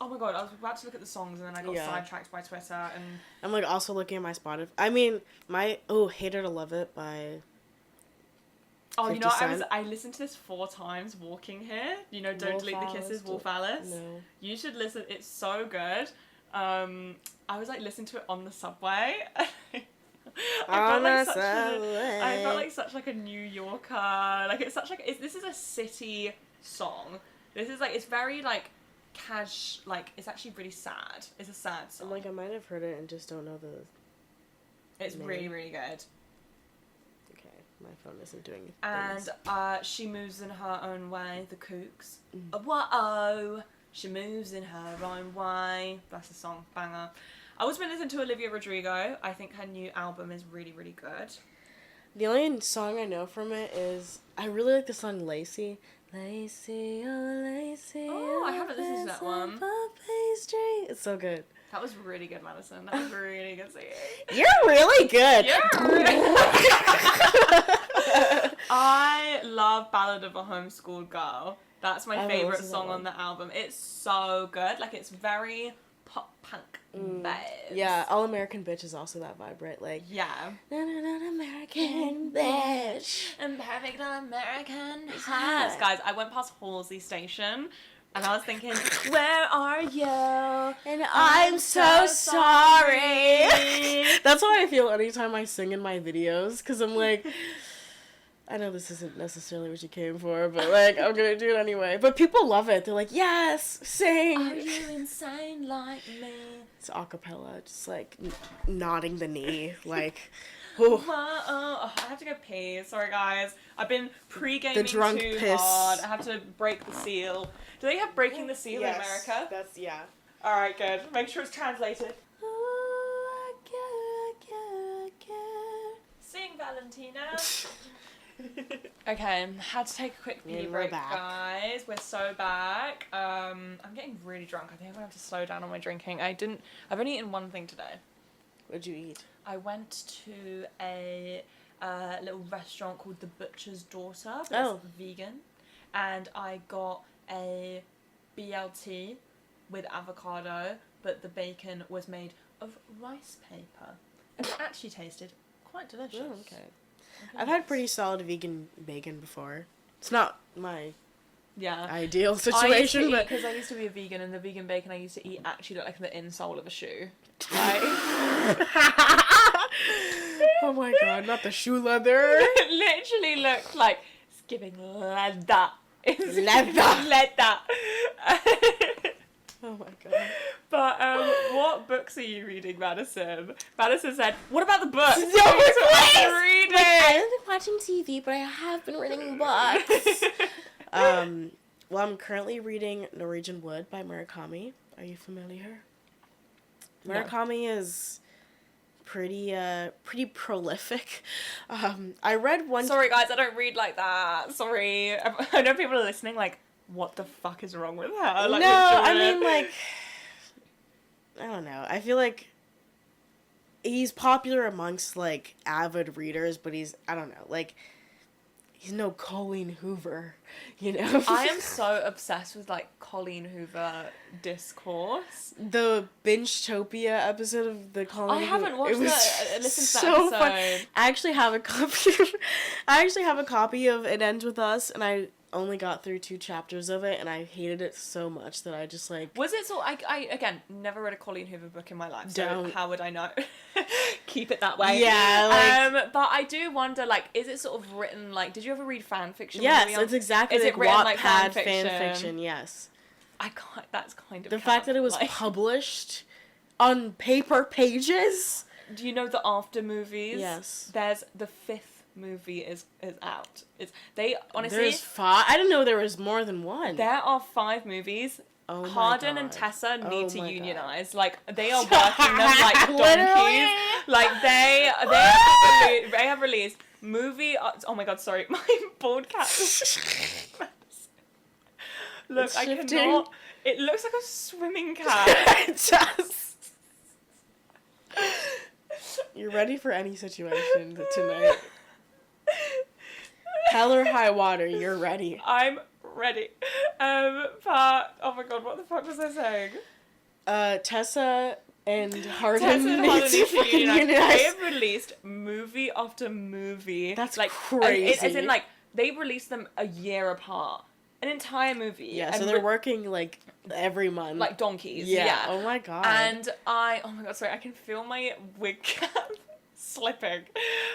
my god, I was about to look at the songs and then I got sidetracked by Twitter and... I'm, like, also looking at my Spotify. I mean, Hate It or Love It by... Oh, you know, I listened to this 4 times walking here. You know, Don't Delete the Kisses, Wolf Alice. No. You should listen, it's so good. I was, like, listening to it on the subway. I felt like such like a New Yorker. Like, it's such like this is a city song. This is like, it's very like like, it's actually really sad. It's a sad song. Like, I might have heard it and just don't know the It's name. Really, really good. Okay, my phone isn't doing things. And She Moves in Her Own Way, the Kooks. Whoa, she moves in her own way. That's the song, banger. I also been listening to Olivia Rodrigo. I think her new album is really, really good. The only song I know from it is, I really like the song Lacey. Lacey, oh Lacey. Oh, I haven't listened to that one. Pastry. It's so good. That was really good, Madison. That was really good singing. You're really good. I love Ballad of a Homeschooled Girl. That's my favourite song on the album. It's so good. Like, it's very pop punk vibes. Yeah, All American Bitch is also that vibe, right? Like, yeah. American Bitch. And perfect American Hearts. Guys, I went past Halsey Station and I was thinking, where are you? And I'm so sorry. That's how I feel anytime I sing in my videos, because I'm like, I know this isn't necessarily what you came for, but, like, I'm gonna do it anyway. But people love it. They're like, yes, sing. Are you insane like me? It's acapella, just, like, nodding the knee, like, oh, I have to go pee. Sorry, guys. I've been pre-gaming too hard. I have to break the seal. Do they have breaking the seal in America? That's, yeah. Alright, good. Make sure it's translated. Oh, I care. Sing, Valentina. Okay, had to take a quick pee break, guys. We're so back. I'm getting really drunk. I think I'm gonna have to slow down on my drinking. I've only eaten one thing today. What'd you eat? I went to a little restaurant called The Butcher's Daughter. It's vegan. And I got a BLT with avocado, but the bacon was made of rice paper. And it actually tasted quite delicious. Oh, okay. I've had pretty solid vegan bacon before. It's not my Yeah. ideal situation, but because I used to be a vegan, and the vegan bacon I used to eat actually looked like the insole of a shoe. Like, oh my god, not the shoe leather. It literally looked like it's giving leather. Leather. Oh my god. But what books are you reading, Madison? Madison said, "What about the books?" No, reading. I haven't been watching TV, but I have been reading books. Well, I'm currently reading Norwegian Wood by Murakami. Are you familiar? No. Murakami is pretty prolific. I read one. Sorry, guys, I don't read like that. Sorry, I know people are listening. Like, what the fuck is wrong with her? Like, no, I mean, like, I don't know. I feel like he's popular amongst like avid readers, but I don't know, like, he's no Colleen Hoover, you know? I am so obsessed with, like, Colleen Hoover discourse. The Binge-topia episode of the Colleen I haven't watched that. Listened to that so episode. fun. I actually have a copy of It Ends With Us, and I only got through 2 chapters of it, and I hated it so much that I just, like... Was it so... I again, never read a Colleen Hoover book in my life, so how would I know? Keep it that way. Yeah, like... but I do wonder, like, is it sort of written, like... Did you ever read fan fiction? Yes, it's exactly is like it written like Wattpad fan fiction, yes. I can't... That's kind of... The fact that it was published on paper pages... Do you know the after movies? Yes. There's the 5th movie is out. They honestly... There's 5? I didn't know there was more than one. There are 5 movies. Oh my Harden God. and Tessa need to my unionize. Like, they are working them like donkeys. Like, they have released movie... Oh my God, sorry. My bald cat. Look, It's I shifting. cannot... It looks like a swimming cat. It does. You're ready for any situation tonight. Hell or high water, you're ready. I'm ready. But oh my God, what the fuck was I saying? Tessa and Harden Tessa and Harden need to fucking unionize. They have released movie after movie. That's like crazy. As in, like, they released them a year apart. An entire movie. Yeah, and so they're working like every month. like donkeys. Yeah. Yeah. Oh my God. And oh my God, sorry, I can feel my wig cap slipping.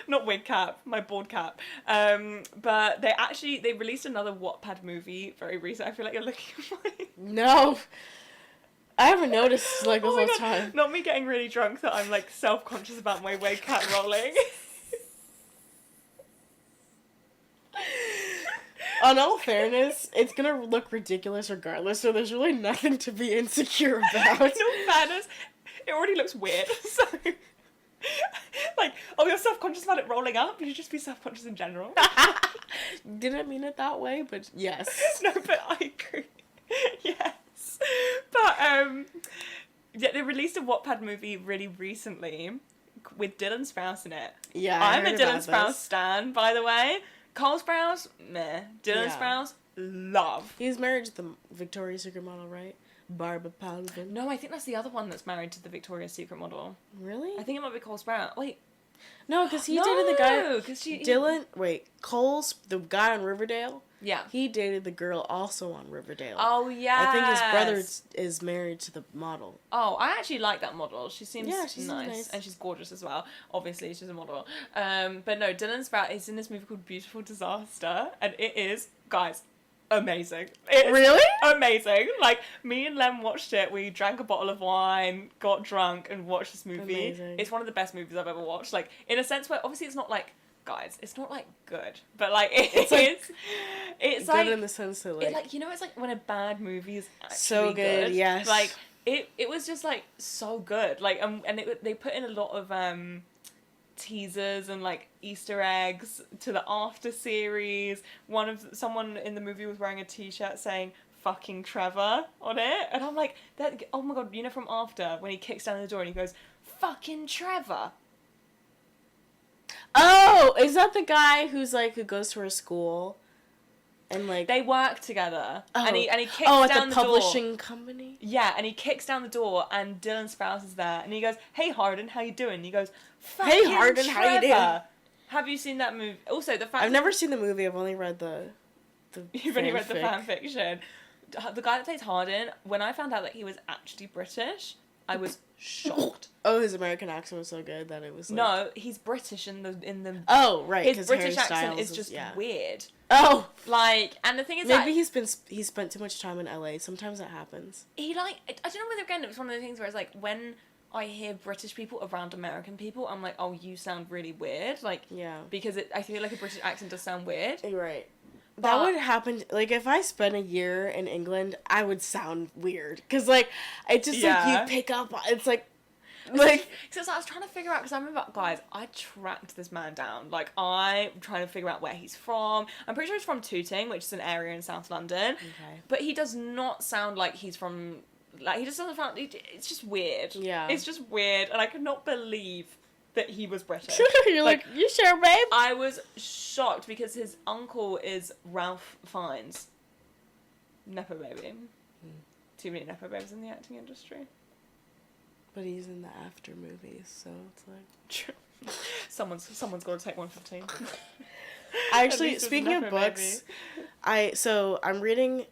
Not wig cap, my bald cap. But they released another Wattpad movie very recent. I feel like you're looking at my... No. I haven't noticed like this Oh my whole God, time. not me getting really drunk that I'm like self-conscious about my wig cap rolling. On all fairness, it's gonna look ridiculous regardless, so there's really nothing to be insecure about. In all fairness, it already looks weird, so... Like, oh, you're self-conscious about it rolling up? You should just be self-conscious in general. Didn't mean it that way, but yes. No, but I agree. Yes. But, yeah, they released a Wattpad movie really recently with Dylan Sprouse in it. Yeah, I'm a heard Dylan about Sprouse this. stan, by the way. Cole Sprouse, meh. Dylan Yeah. Sprouse, love. He's married to the Victoria's Secret model, right? Barbara Palvin. No, I think that's the other one that's married to the Victoria's Secret model. Really? I think it might be Cole Sprouse. Wait. No, because he dated the guy... No, Cole's, the guy on Riverdale, Yeah. he dated the girl also on Riverdale. Oh, yeah. I think his brother is married to the model. Oh, I actually like that model. She seems she's nice. And she's gorgeous as well. Obviously, she's a model. But no, Dylan Sprouse is in this movie called Beautiful Disaster. And it is, guys, amazing. It's Really? amazing. Like, me and Lem watched it. We drank a bottle of wine, got drunk, and watched this movie. Amazing. It's one of the best movies I've ever watched. Like, in a sense where, obviously, it's not like, guys, it's not like good, but like it's good like in the sense that like you know, it's like when a bad movie is actually so good. Yes, like it was just like so good. Like and they put in a lot of teasers and like Easter eggs to the after series. Someone in the movie was wearing a t-shirt saying "fucking Trevor" on it, and I'm like, that. Oh my God, you know from After when he kicks down the door and he goes, "Fucking Trevor." Oh, is that the guy who goes to her school, and like they work together, and he kicks at down the the publishing door. company. Yeah, and he kicks down the door, and Dylan Sprouse is there, and he goes, "Hey Harden, how you doing?" And he goes, "Hey Harden, Trevor. how you doing?" Have you seen that movie? Also, the fact I've never seen the movie. I've only read the the You've only read the fanfic. fan fiction. The guy that plays Hardin, when I found out that he was actually British, I was shocked. Oh, his American accent was so good that it was like... No, he's British in the. Oh, right. His British accent is just weird. Oh, Like, and the thing is, maybe he spent too much time in LA. Sometimes that happens. he like I don't know whether again it was one of the things where it's like when I hear British people around American people, I'm like, oh, you sound really weird. Like, Yeah. because I feel like a British accent does sound weird. You're right. But- That would happen. Like, if I spent a year in England, I would sound weird. Because, like, it just, like, you pick up... It's, like... Because I was trying to figure out, because I remember, guys, I tracked this man down. Like, I'm trying to figure out where he's from. I'm pretty sure he's from Tooting, which is an area in South London. Okay. But he does not sound like he's from... Like, he just doesn't sound... It's just weird. Yeah. It's just weird, and I could not believe that he was British. You're like, you sure, babe? I was shocked because his uncle is Ralph Fiennes. Nepo baby. Too many Nepo babies in the acting industry. But he's in the After movies, so it's like... Someone's got to take 115. Actually, speaking of books, I'm reading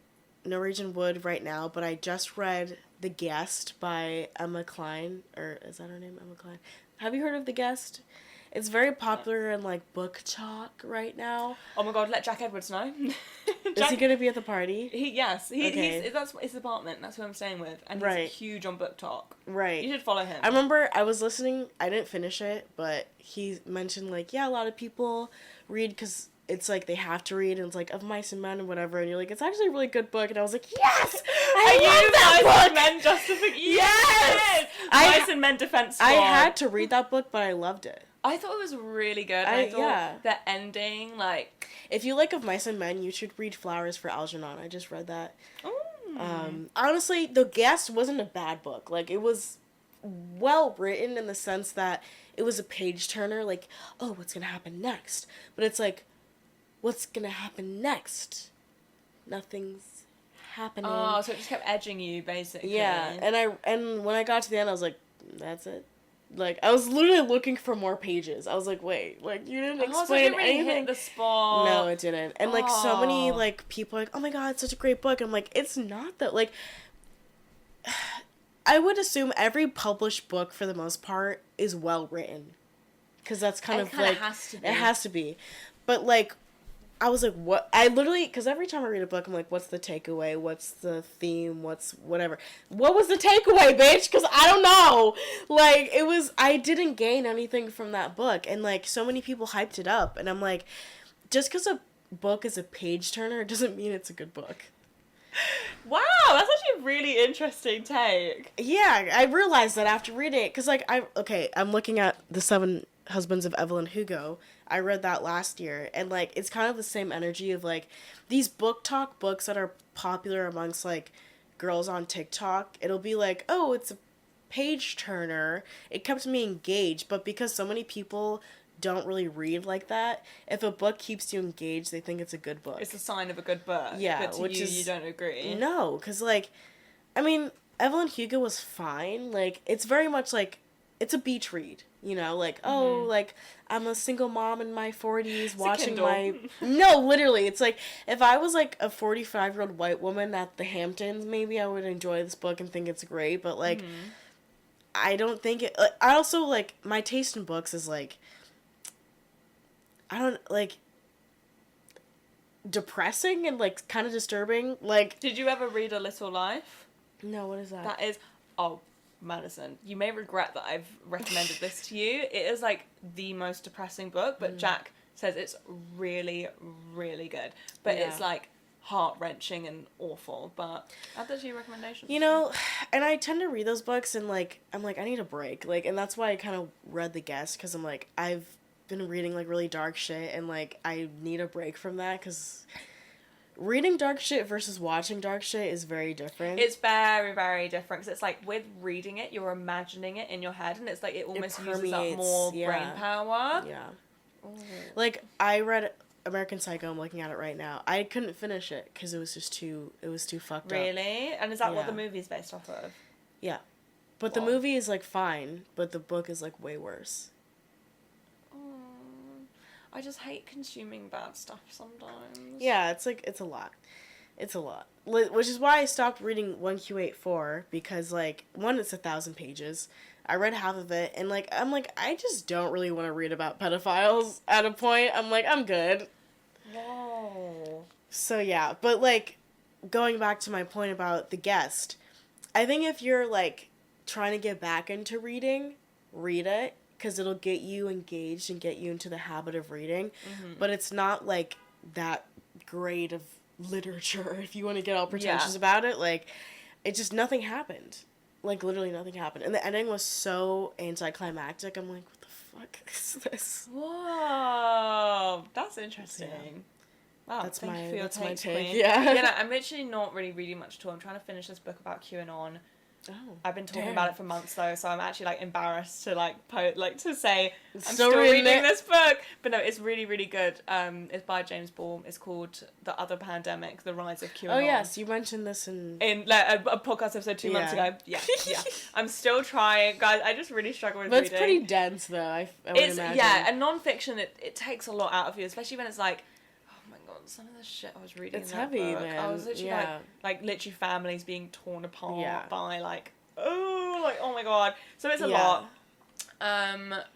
Norwegian Wood right now, but I just read The Guest by Emma Klein, or is that her name, Emma Klein? Have you heard of The Guest? It's very popular in, like, book talk right now. Oh my god, let Jack Edwards know. Is he going to be at the party? Okay. That's his apartment. That's who I'm staying with. And he's huge on book talk. Right. You should follow him. I remember I was listening, I didn't finish it, but he mentioned, like, yeah, a lot of people read because it's, like, they have to read, and it's, like, Of Mice and Men and whatever, and you're like, it's actually a really good book, and I was like, yes! I love that Mice book! and Men justification. Yes! Mice and Men defense squad. I had to read that book, but I loved it. I thought it was really good. I thought the ending, like... If you like Of Mice and Men, you should read Flowers for Algernon. I just read that. Honestly, The Guest wasn't a bad book. Like, it was well written in the sense that it was a page-turner. Like, oh, what's gonna happen next? But it's like, what's gonna happen next? Nothing's happening. Oh, so it just kept edging you, basically. Yeah, and when I got to the end, I was like, that's it. Like, I was literally looking for more pages. I was like, wait, like, you didn't explain so it didn't really anything. hit the spot. No, it didn't. And, like, so many, like, people are like, oh my god, it's such a great book. I'm like, it's not that, like, I would assume every published book, for the most part, is well written. Because that's kind of, like, it has to be. But, like, I was like, what? I literally, because every time I read a book, I'm like, what's the takeaway? What's the theme? What's whatever? What was the takeaway, bitch? Because I don't know. Like, I didn't gain anything from that book. And, like, so many people hyped it up. And I'm like, just because a book is a page turner doesn't mean it's a good book. Wow, that's actually a really interesting take. Yeah, I realized that after reading it. Because, like, I'm looking at The Seven Husbands of Evelyn Hugo. I read that last year, and, like, it's kind of the same energy of, like, these book talk books that are popular amongst, like, girls on TikTok. It'll be like, oh, it's a page turner. It kept me engaged, but because so many people don't really read like that, if a book keeps you engaged, they think it's a good book. It's a sign of a good book. Yeah, but to you don't agree. No, because, like, I mean, Evelyn Hugo was fine. Like, it's very much, like, it's a beach read. You know, like, oh, like, I'm a single mom in my 40s watching my... No, literally. It's like, if I was, like, a 45-year-old white woman at the Hamptons, maybe I would enjoy this book and think it's great. But, like, I don't think it... Like, I also, like, my taste in books is, like... I don't, like... depressing and, like, kind of disturbing. Like... Did you ever read A Little Life? No, what is that? That is... Oh... Madison, you may regret that I've recommended this to you. It is like the most depressing book, but Jack says it's really, really good. But it's like heart-wrenching and awful. But add that to your recommendations. You know, and I tend to read those books and, like, I'm like, I need a break. Like, and that's why I kind of read The Guest, because I'm like, I've been reading, like, really dark shit, and, like, I need a break from that, because... Reading dark shit versus watching dark shit is very different. It's very, very different. Because it's like, with reading it, you're imagining it in your head. And it's like, it almost uses up more brain power. Yeah. Ooh. Like, I read American Psycho. I'm looking at it right now. I couldn't finish it because it was just too fucked up. Really? And is that what the movie's based off of? Yeah. But the movie is, like, fine. But the book is, like, way worse. I just hate consuming bad stuff sometimes. Yeah, it's like, it's a lot. It's a lot. Which is why I stopped reading ENQUIRIES, because, like, one, it's 1,000 pages. I read half of it, and, like, I'm like, I just don't really want to read about pedophiles at a point. I'm like, I'm good. Whoa. So, yeah. But, like, going back to my point about The Guest, I think if you're, like, trying to get back into reading, read it, because it'll get you engaged and get you into the habit of reading. Mm-hmm. But it's not, like, that great of literature, if you want to get all pretentious about it. Like, it just, nothing happened. Like, literally nothing happened. And the ending was so anticlimactic. I'm like, what the fuck is this? Whoa. That's interesting. Yeah. Wow, That's thank my- you for your that's my take, take, Queen. yeah. Yeah, no, I'm literally not really reading much at all. I'm trying to finish this book about QAnon. Oh, I've been talking damn. about it for months though, so I'm actually like embarrassed to like to say I'm Still still reading reading it? this book. But no, it's really, really good. It's by James Ball. It's called The Other Pandemic: The Rise of QAnon. Oh, yes, you mentioned this in like a podcast episode 2 months ago. Yeah. I'm still trying, guys. I just really struggle with But it's reading. pretty dense, though, I would It's imagine. yeah, and non-fiction it takes a lot out of you, especially when it's like, oh my god, some of the shit I was reading. It's in that heavy, book, man. I was literally Yeah. like literally families being torn apart Yeah. by like oh my god. So it's a Yeah. lot.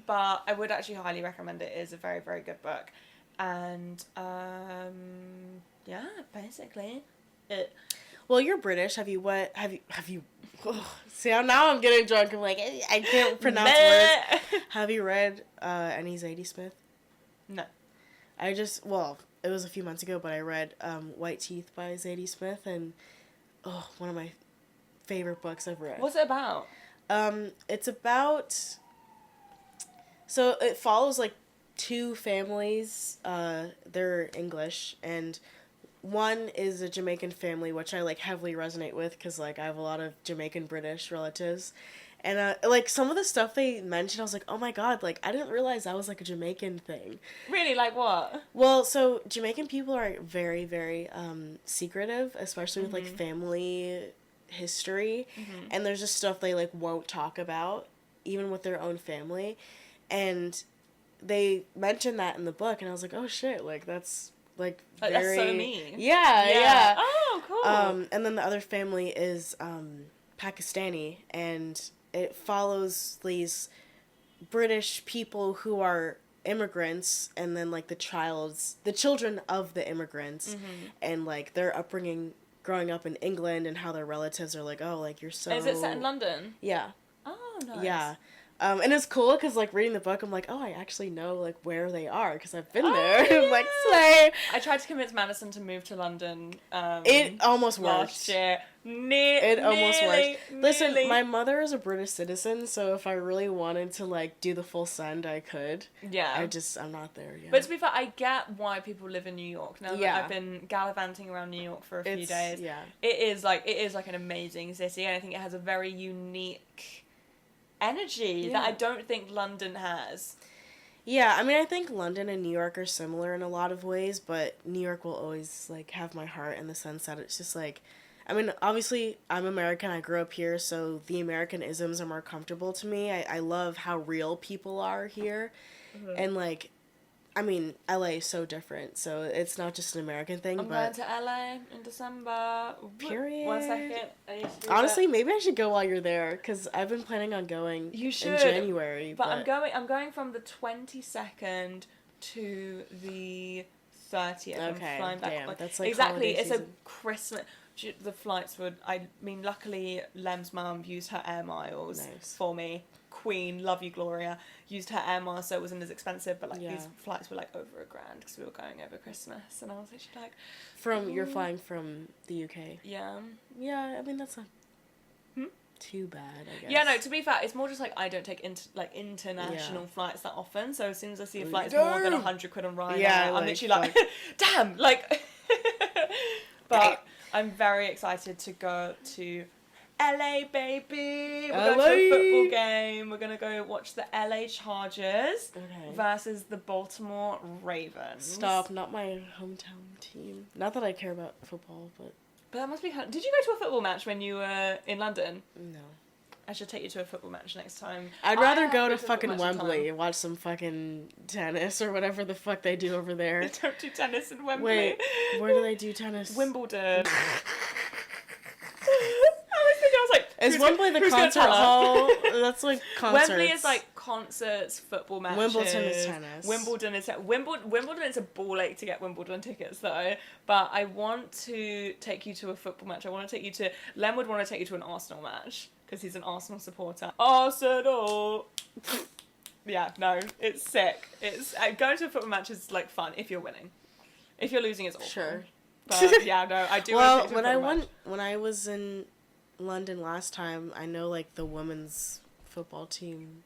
But I would actually highly recommend it. It is a very, very good book. And yeah, basically it. Well, you're British. Have you ugh. See, now I'm getting drunk. I'm like, I can't pronounce words. Have you read any Zadie Smith? No. It was a few months ago, but I read White Teeth by Zadie Smith, and one of my favorite books I've read. What's it about? It's about, so it follows like two families. They're English, and one is a Jamaican family, which I like heavily resonate with because like I have a lot of Jamaican British relatives. And, like, some of the stuff they mentioned, I was like, oh my god, like, I didn't realize that was, like, a Jamaican thing. Really? Like what? Well, so, Jamaican people are very, very, secretive, especially with, like, family history. Mm-hmm. And there's just stuff they, like, won't talk about, even with their own family. And they mentioned that in the book, and I was like, oh shit, like, that's, like, very... That's so mean. Yeah. Oh, cool. And then the other family is, Pakistani, and it follows these British people who are immigrants, and then like the children of the immigrants, and like their upbringing growing up in England, and how their relatives are like, oh, like you're so. Is it set in London? Yeah. Oh, nice. Yeah. And it's cool because, like, reading the book, I'm like, oh, I actually know, like, where they are because I've been there. Yeah. I'm like, slay. I tried to convince Madison to move to London. It almost last worked. year. It almost worked. Listen, nearly. my mother is a British citizen, so if I really wanted to, like, do the full send, I could. Yeah. I'm not there yet. But to be fair, I get why people live in New York. Now Yeah. that I've been gallivanting around New York for a few days, Yeah. it is like an amazing city, and I think it has a very unique energy that I don't think London has. Yeah, I mean, I think London and New York are similar in a lot of ways, but New York will always, like, have my heart in the sense that it's just, like, I mean, obviously, I'm American, I grew up here, so the American isms are more comfortable to me. I love how real people are here, and, like, I mean, LA is so different, so it's not just an American thing, I'm but... going to LA in December. Period. 1 second. I need to do Honestly, that. maybe I should go while you're there, because I've been planning on going You should, in January, But I'm going from the 22nd to the 30th. Okay, I'm flying back. damn, that's like exactly. holiday It's season. a Christmas. The flights would. I mean, luckily, Lem's mum used her air miles Nice. for me. Queen, love you, Gloria. Used her air miles, so it wasn't as expensive. But like these flights were like over $1,000 because we were going over Christmas, and I was actually like, You're flying from the UK. yeah. Yeah, I mean, that's not too bad, I guess. Yeah, no, to be fair, it's more just like I don't take international flights that often, so as soon as I see a flight it's more than £100 on Ryanair, I'm like, literally like, damn, like, but I'm very excited to go to LA, baby. We're going to a football game. We're going to go watch the LA Chargers versus the Baltimore Ravens. Stop, not my hometown team. Not that I care about football, but... But that must be kind of... Did you go to a football match when you were in London? No. I should take you to a football match next time. I'd rather go to been football fucking match Wembley time. and watch some fucking tennis or whatever the fuck they do over there. They don't do tennis in Wembley. Wait, where do they do tennis? Wimbledon. I was like, is Wembley the who's gonna concert tell us? hall? That's like concerts. Wembley is like concerts, football matches. Wimbledon is tennis. Wimbledon is a ball ache to get Wimbledon tickets though. But I want to take you to a football match. I want to take you to. Len would want to take you to an Arsenal match because he's an Arsenal supporter. Arsenal. Yeah, no, it's sick. It's going to a football match is like fun if you're winning. If you're losing, it's awful. Sure. But yeah, no, I do. Well, want to take you to a football match. when I was in London last time, I know like the women's football team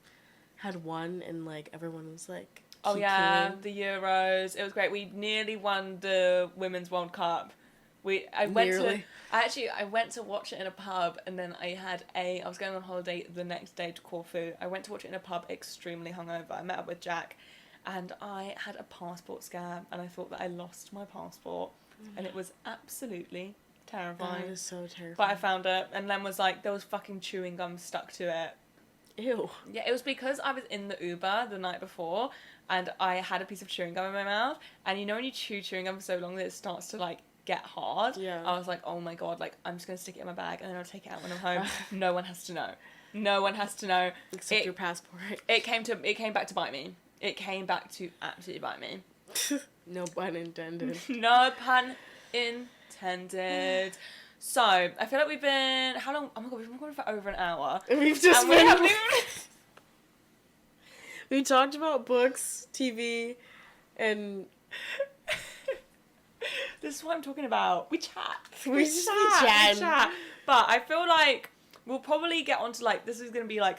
had won, and like everyone was like, oh yeah, kicking. the Euros. It was great. We nearly won the Women's World Cup. I went to watch it in a pub, and then I was going on holiday the next day to Corfu. I went to watch it in a pub extremely hungover. I met up with Jack, and I had a passport scam, and I thought that I lost my passport, and it was absolutely terrifying. That is so terrifying. But I found it, and Len was like, there was fucking chewing gum stuck to it. Ew. Yeah, it was because I was in the Uber the night before, and I had a piece of chewing gum in my mouth, and you know when you chew chewing gum for so long that it starts to like get hard? Yeah. I was like, oh my god, like I'm just gonna stick it in my bag and then I'll take it out when I'm home. No one has to know. No one has to know. Except your passport. It came back to bite me. It came back to absolutely bite me. No pun intended. No pun intended. So, I feel like we've been... How long? Oh my god, we've been recording for over an hour. We've just And we haven't even... We talked about books, TV, and... This is what I'm talking about. We chat. We chat. But I feel like we'll probably get onto like... This is going to be like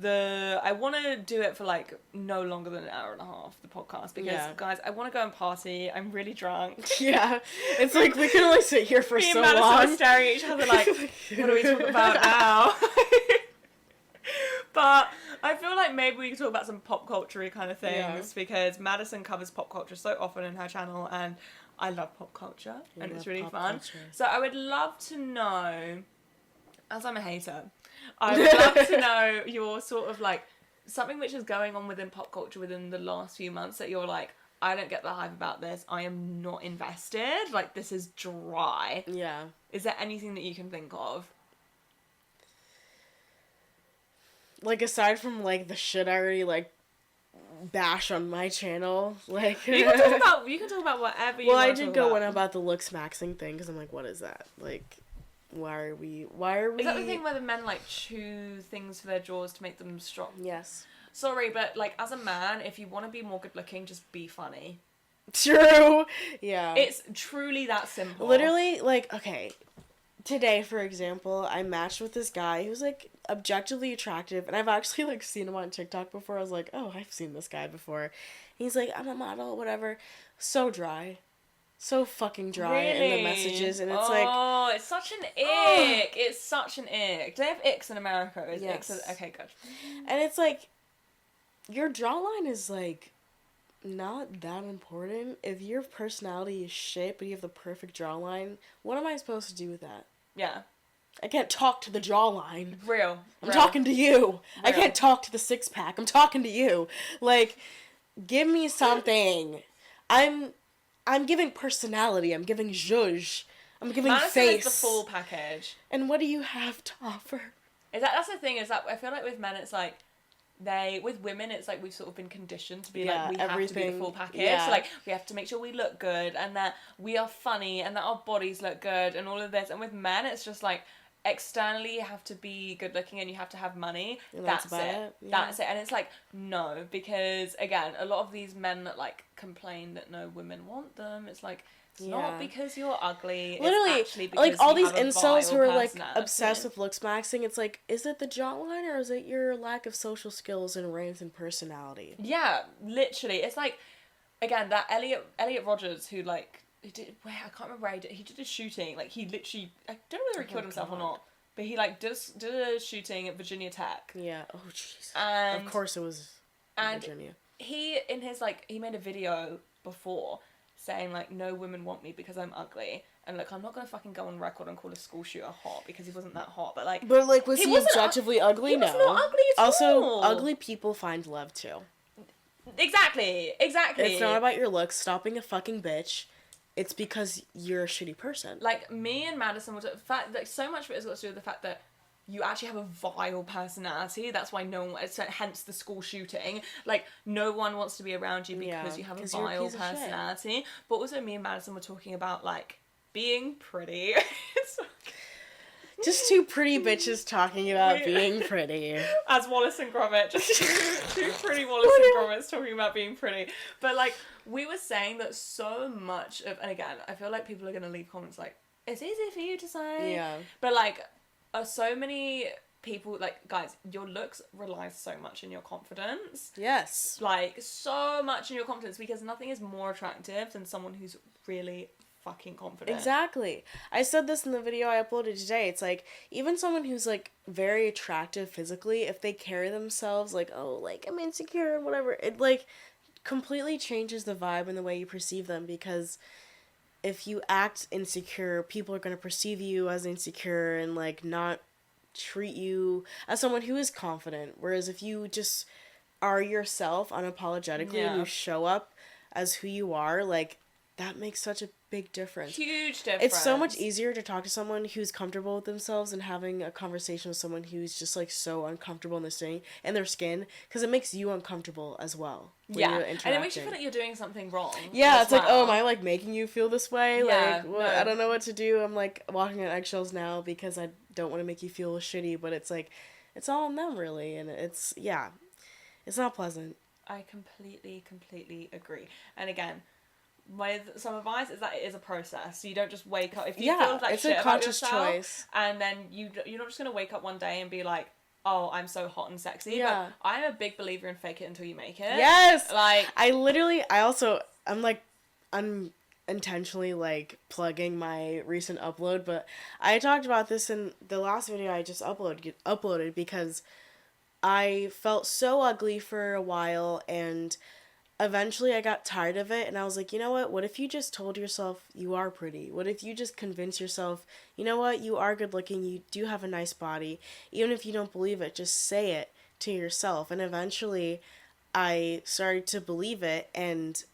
I want to do it for like no longer than an hour and a half, the podcast, because guys, I want to go and party. I'm really drunk. Yeah, it's like we can only sit here for Me so and Madison long. are staring at each other like, what do we talk about now? But I feel like maybe we can talk about some pop culture-y kind of things, because Madison covers pop culture so often in her channel, and I love pop culture, and it's really fun. Culture. So I would love to know, as I'm a hater, I would love to know your sort of like something which is going on within pop culture within the last few months that you're like, I don't get the hype about this. I am not invested. Like, this is dry. Yeah. Is there anything that you can think of? Like, aside from like the shit I already like bash on my channel, like you can talk about whatever you want. Well, I did go on about the looks maxing thing because I'm like, what is that? Like, why are we? Is that the thing where the men like chew things for their jaws to make them strong? Yes. Sorry, but like as a man, if you want to be more good looking, just be funny. True. Yeah. It's truly that simple. Literally, like, okay, today, for example, I matched with this guy who's like objectively attractive, and I've actually like seen him on TikTok before. I was like, oh, I've seen this guy before. He's like, I'm a model, whatever. So dry. So fucking dry in the messages, and it's like... Oh, it's such an ick. It's such an ick. Do they have icks in America? Yes. Okay, good. And it's like, your jawline is like not that important. If your personality is shit, but you have the perfect jawline, what am I supposed to do with that? Yeah. I can't talk to the jawline. Real. I'm talking to you. I can't talk to the six-pack. I'm talking to you. Like, give me something. I'm giving personality. I'm giving zhuzh. I'm giving Madison face. is the full package. And what do you have to offer? That's the thing, is that I feel like with men it's like with women it's like we've sort of been conditioned to be like, we have to be the full package. Yeah. So like we have to make sure we look good and that we are funny and that our bodies look good and all of this. And with men it's just like externally you have to be good looking and you have to have money. And that's it. Yeah. That's it. And it's like, no, because again, a lot of these men that like complain that no women want them, it's like, it's not because you're ugly. Literally, it's actually because like all you these have a incels who are vile like personality. obsessed with looks maxing. It's like, is it the jawline or is it your lack of social skills and range and personality? Yeah, literally. It's like, again, that Elliot Rogers who like, I can't remember where he did a shooting. Like he literally, I don't know whether he killed himself or not, but he like did a shooting at Virginia Tech. Yeah. Oh jeez. And of course it was Virginia. He made a video before saying like, no women want me because I'm ugly, And look, I'm not gonna fucking go on record and call a school shooter hot because he wasn't that hot, but like. But like, was he objectively ugly? He was not ugly at also, all. ugly people find love too. Exactly. It's not about your looks. Stop being a fucking bitch. It's because you're a shitty person. Like, me and Madison were fact like so much of it has got to do with the fact that you actually have a vile personality. That's why no one, hence the school shooting. Like, no one wants to be around you because you have a vile personality. But also, me and Madison were talking about, like, being pretty. Just two pretty bitches talking about being pretty. As Wallace and Gromit. Just two pretty Wallace and Gromits talking about being pretty. But, like, we were saying that so much of... And again, I feel like people are going to leave comments like, it's easy for you to say. Yeah. But, like... so many people, like, guys, your looks relies so much in your confidence. Yes. Like, so much in your confidence, because nothing is more attractive than someone who's really fucking confident. Exactly. I said this in the video I uploaded today. It's like, even someone who's, like, very attractive physically, if they carry themselves like, oh, like, I'm insecure and whatever, it, like, completely changes the vibe and the way you perceive them, because... if you act insecure, people are going to perceive you as insecure and, like, not treat you as someone who is confident. Whereas if you just are yourself unapologetically and you show up as who you are, like, that makes such a big difference. Huge difference. It's so much easier to talk to someone who's comfortable with themselves and having a conversation with someone who's just, like, so uncomfortable in their skin, because it makes you uncomfortable as well. Yeah, and it makes you feel like you're doing something wrong. Yeah, it's like, oh, am I, like, making you feel this way? Yeah, like, I don't know what to do. I'm, like, walking on eggshells now because I don't want to make you feel shitty, but it's, like, it's all on them, really, and it's not pleasant. I completely agree. And again... with some advice is that it is a process. So you don't just wake up if you feel like it's shit a conscious about yourself, choice, and then you're not just gonna wake up one day and be like, oh, I'm so hot and sexy. Yeah. But I'm a big believer in fake it until you make it. Yes. Like, I'm like unintentionally like plugging my recent upload, but I talked about this in the last video I just uploaded because I felt so ugly for a while, and eventually I got tired of it, and I was like, you know what if you just told yourself you are pretty? What if you just convince yourself, you know what, you are good looking, you do have a nice body, even if you don't believe it, just say it to yourself. And eventually I started to believe it, and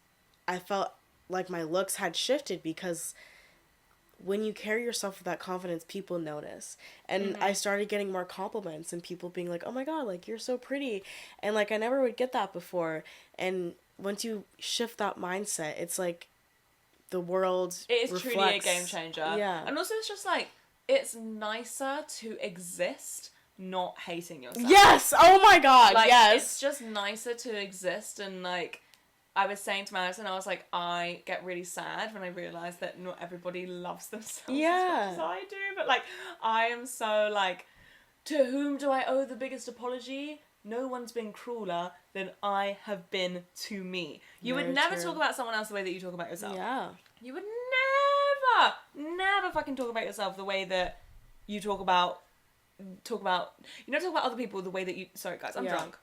I felt like my looks had shifted, because when you carry yourself with that confidence, people notice. And I started getting more compliments and people being like, oh my god, like, you're so pretty. And, like, I never would get that before. And once you shift that mindset, it's like the world it is truly a game changer. Yeah. And also it's just like, it's nicer to exist not hating yourself. Yes! Oh my god, like, yes! It's just nicer to exist, and, like, I was saying to Madison, I was like, I get really sad when I realise that not everybody loves themselves as much as I do, but, like, I am so, like, to whom do I owe the biggest apology? No one's been crueler than I have been to me. You would never talk about someone else the way that you talk about yourself. Yeah. You would never fucking talk about yourself the way that you talk about other people the way that you... Sorry, guys, I'm drunk.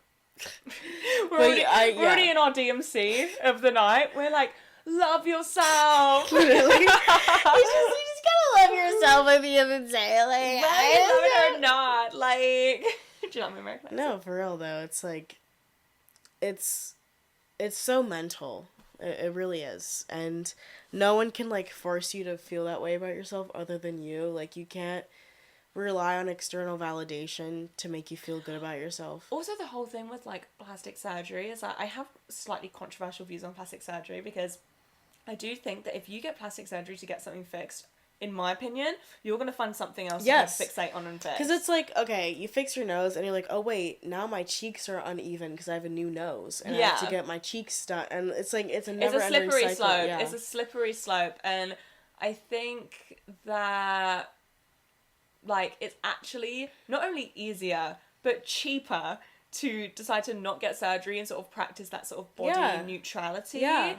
We're already in our DMC of the night. We're like, love yourself. Literally. you just gotta love yourself at the end of the day. Like, whether you love it or not. Like... Do you love me, American? No, for real though. It's like, it's so mental. It really is. And no one can, like, force you to feel that way about yourself other than you. Like, you can't rely on external validation to make you feel good about yourself. Also, the whole thing with, like, plastic surgery is that I have slightly controversial views on plastic surgery, because I do think that if you get plastic surgery to get something fixed, in my opinion, you're going to find something else to fixate on and fix. Because it's like, okay, you fix your nose and you're like, oh wait, now my cheeks are uneven because I have a new nose. And I have to get my cheeks done. And it's like, it's a never-ending cycle. It's a slippery slope. Yeah. It's a slippery slope. And I think that, like, it's actually not only easier, but cheaper to decide to not get surgery and sort of practice that sort of body neutrality. Yeah.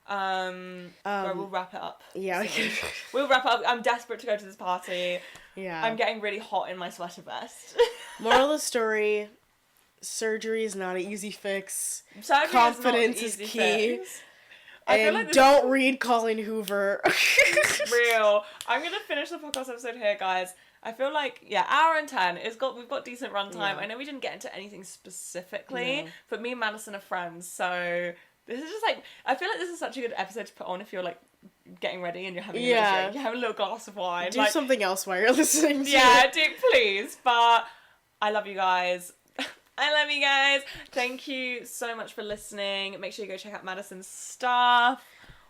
We'll wrap it up. Yeah. We'll wrap it up. I'm desperate to go to this party. Yeah. I'm getting really hot in my sweater vest. Moral of the story, surgery is not an easy fix. Surgery Confidence is key. Fix. And don't read Colleen Hoover. Real. I'm gonna finish the podcast episode here, guys. I feel like, hour and 10. We've got decent runtime. Yeah. I know we didn't get into anything specifically, but me and Madison are friends, so this is just like, I feel like this is such a good episode to put on if you're like getting ready and you're having a little drink. You have a little glass of wine. Do something else while you're listening to it. Do please. But I love you guys. I love you guys. Thank you so much for listening. Make sure you go check out Madison's stuff.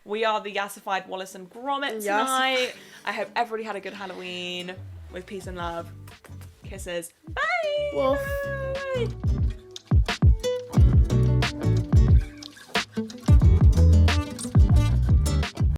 We are the Yassified Wallace and Gromit tonight. I hope everybody had a good Halloween with peace and love. Kisses. Bye. Wolf. Bye.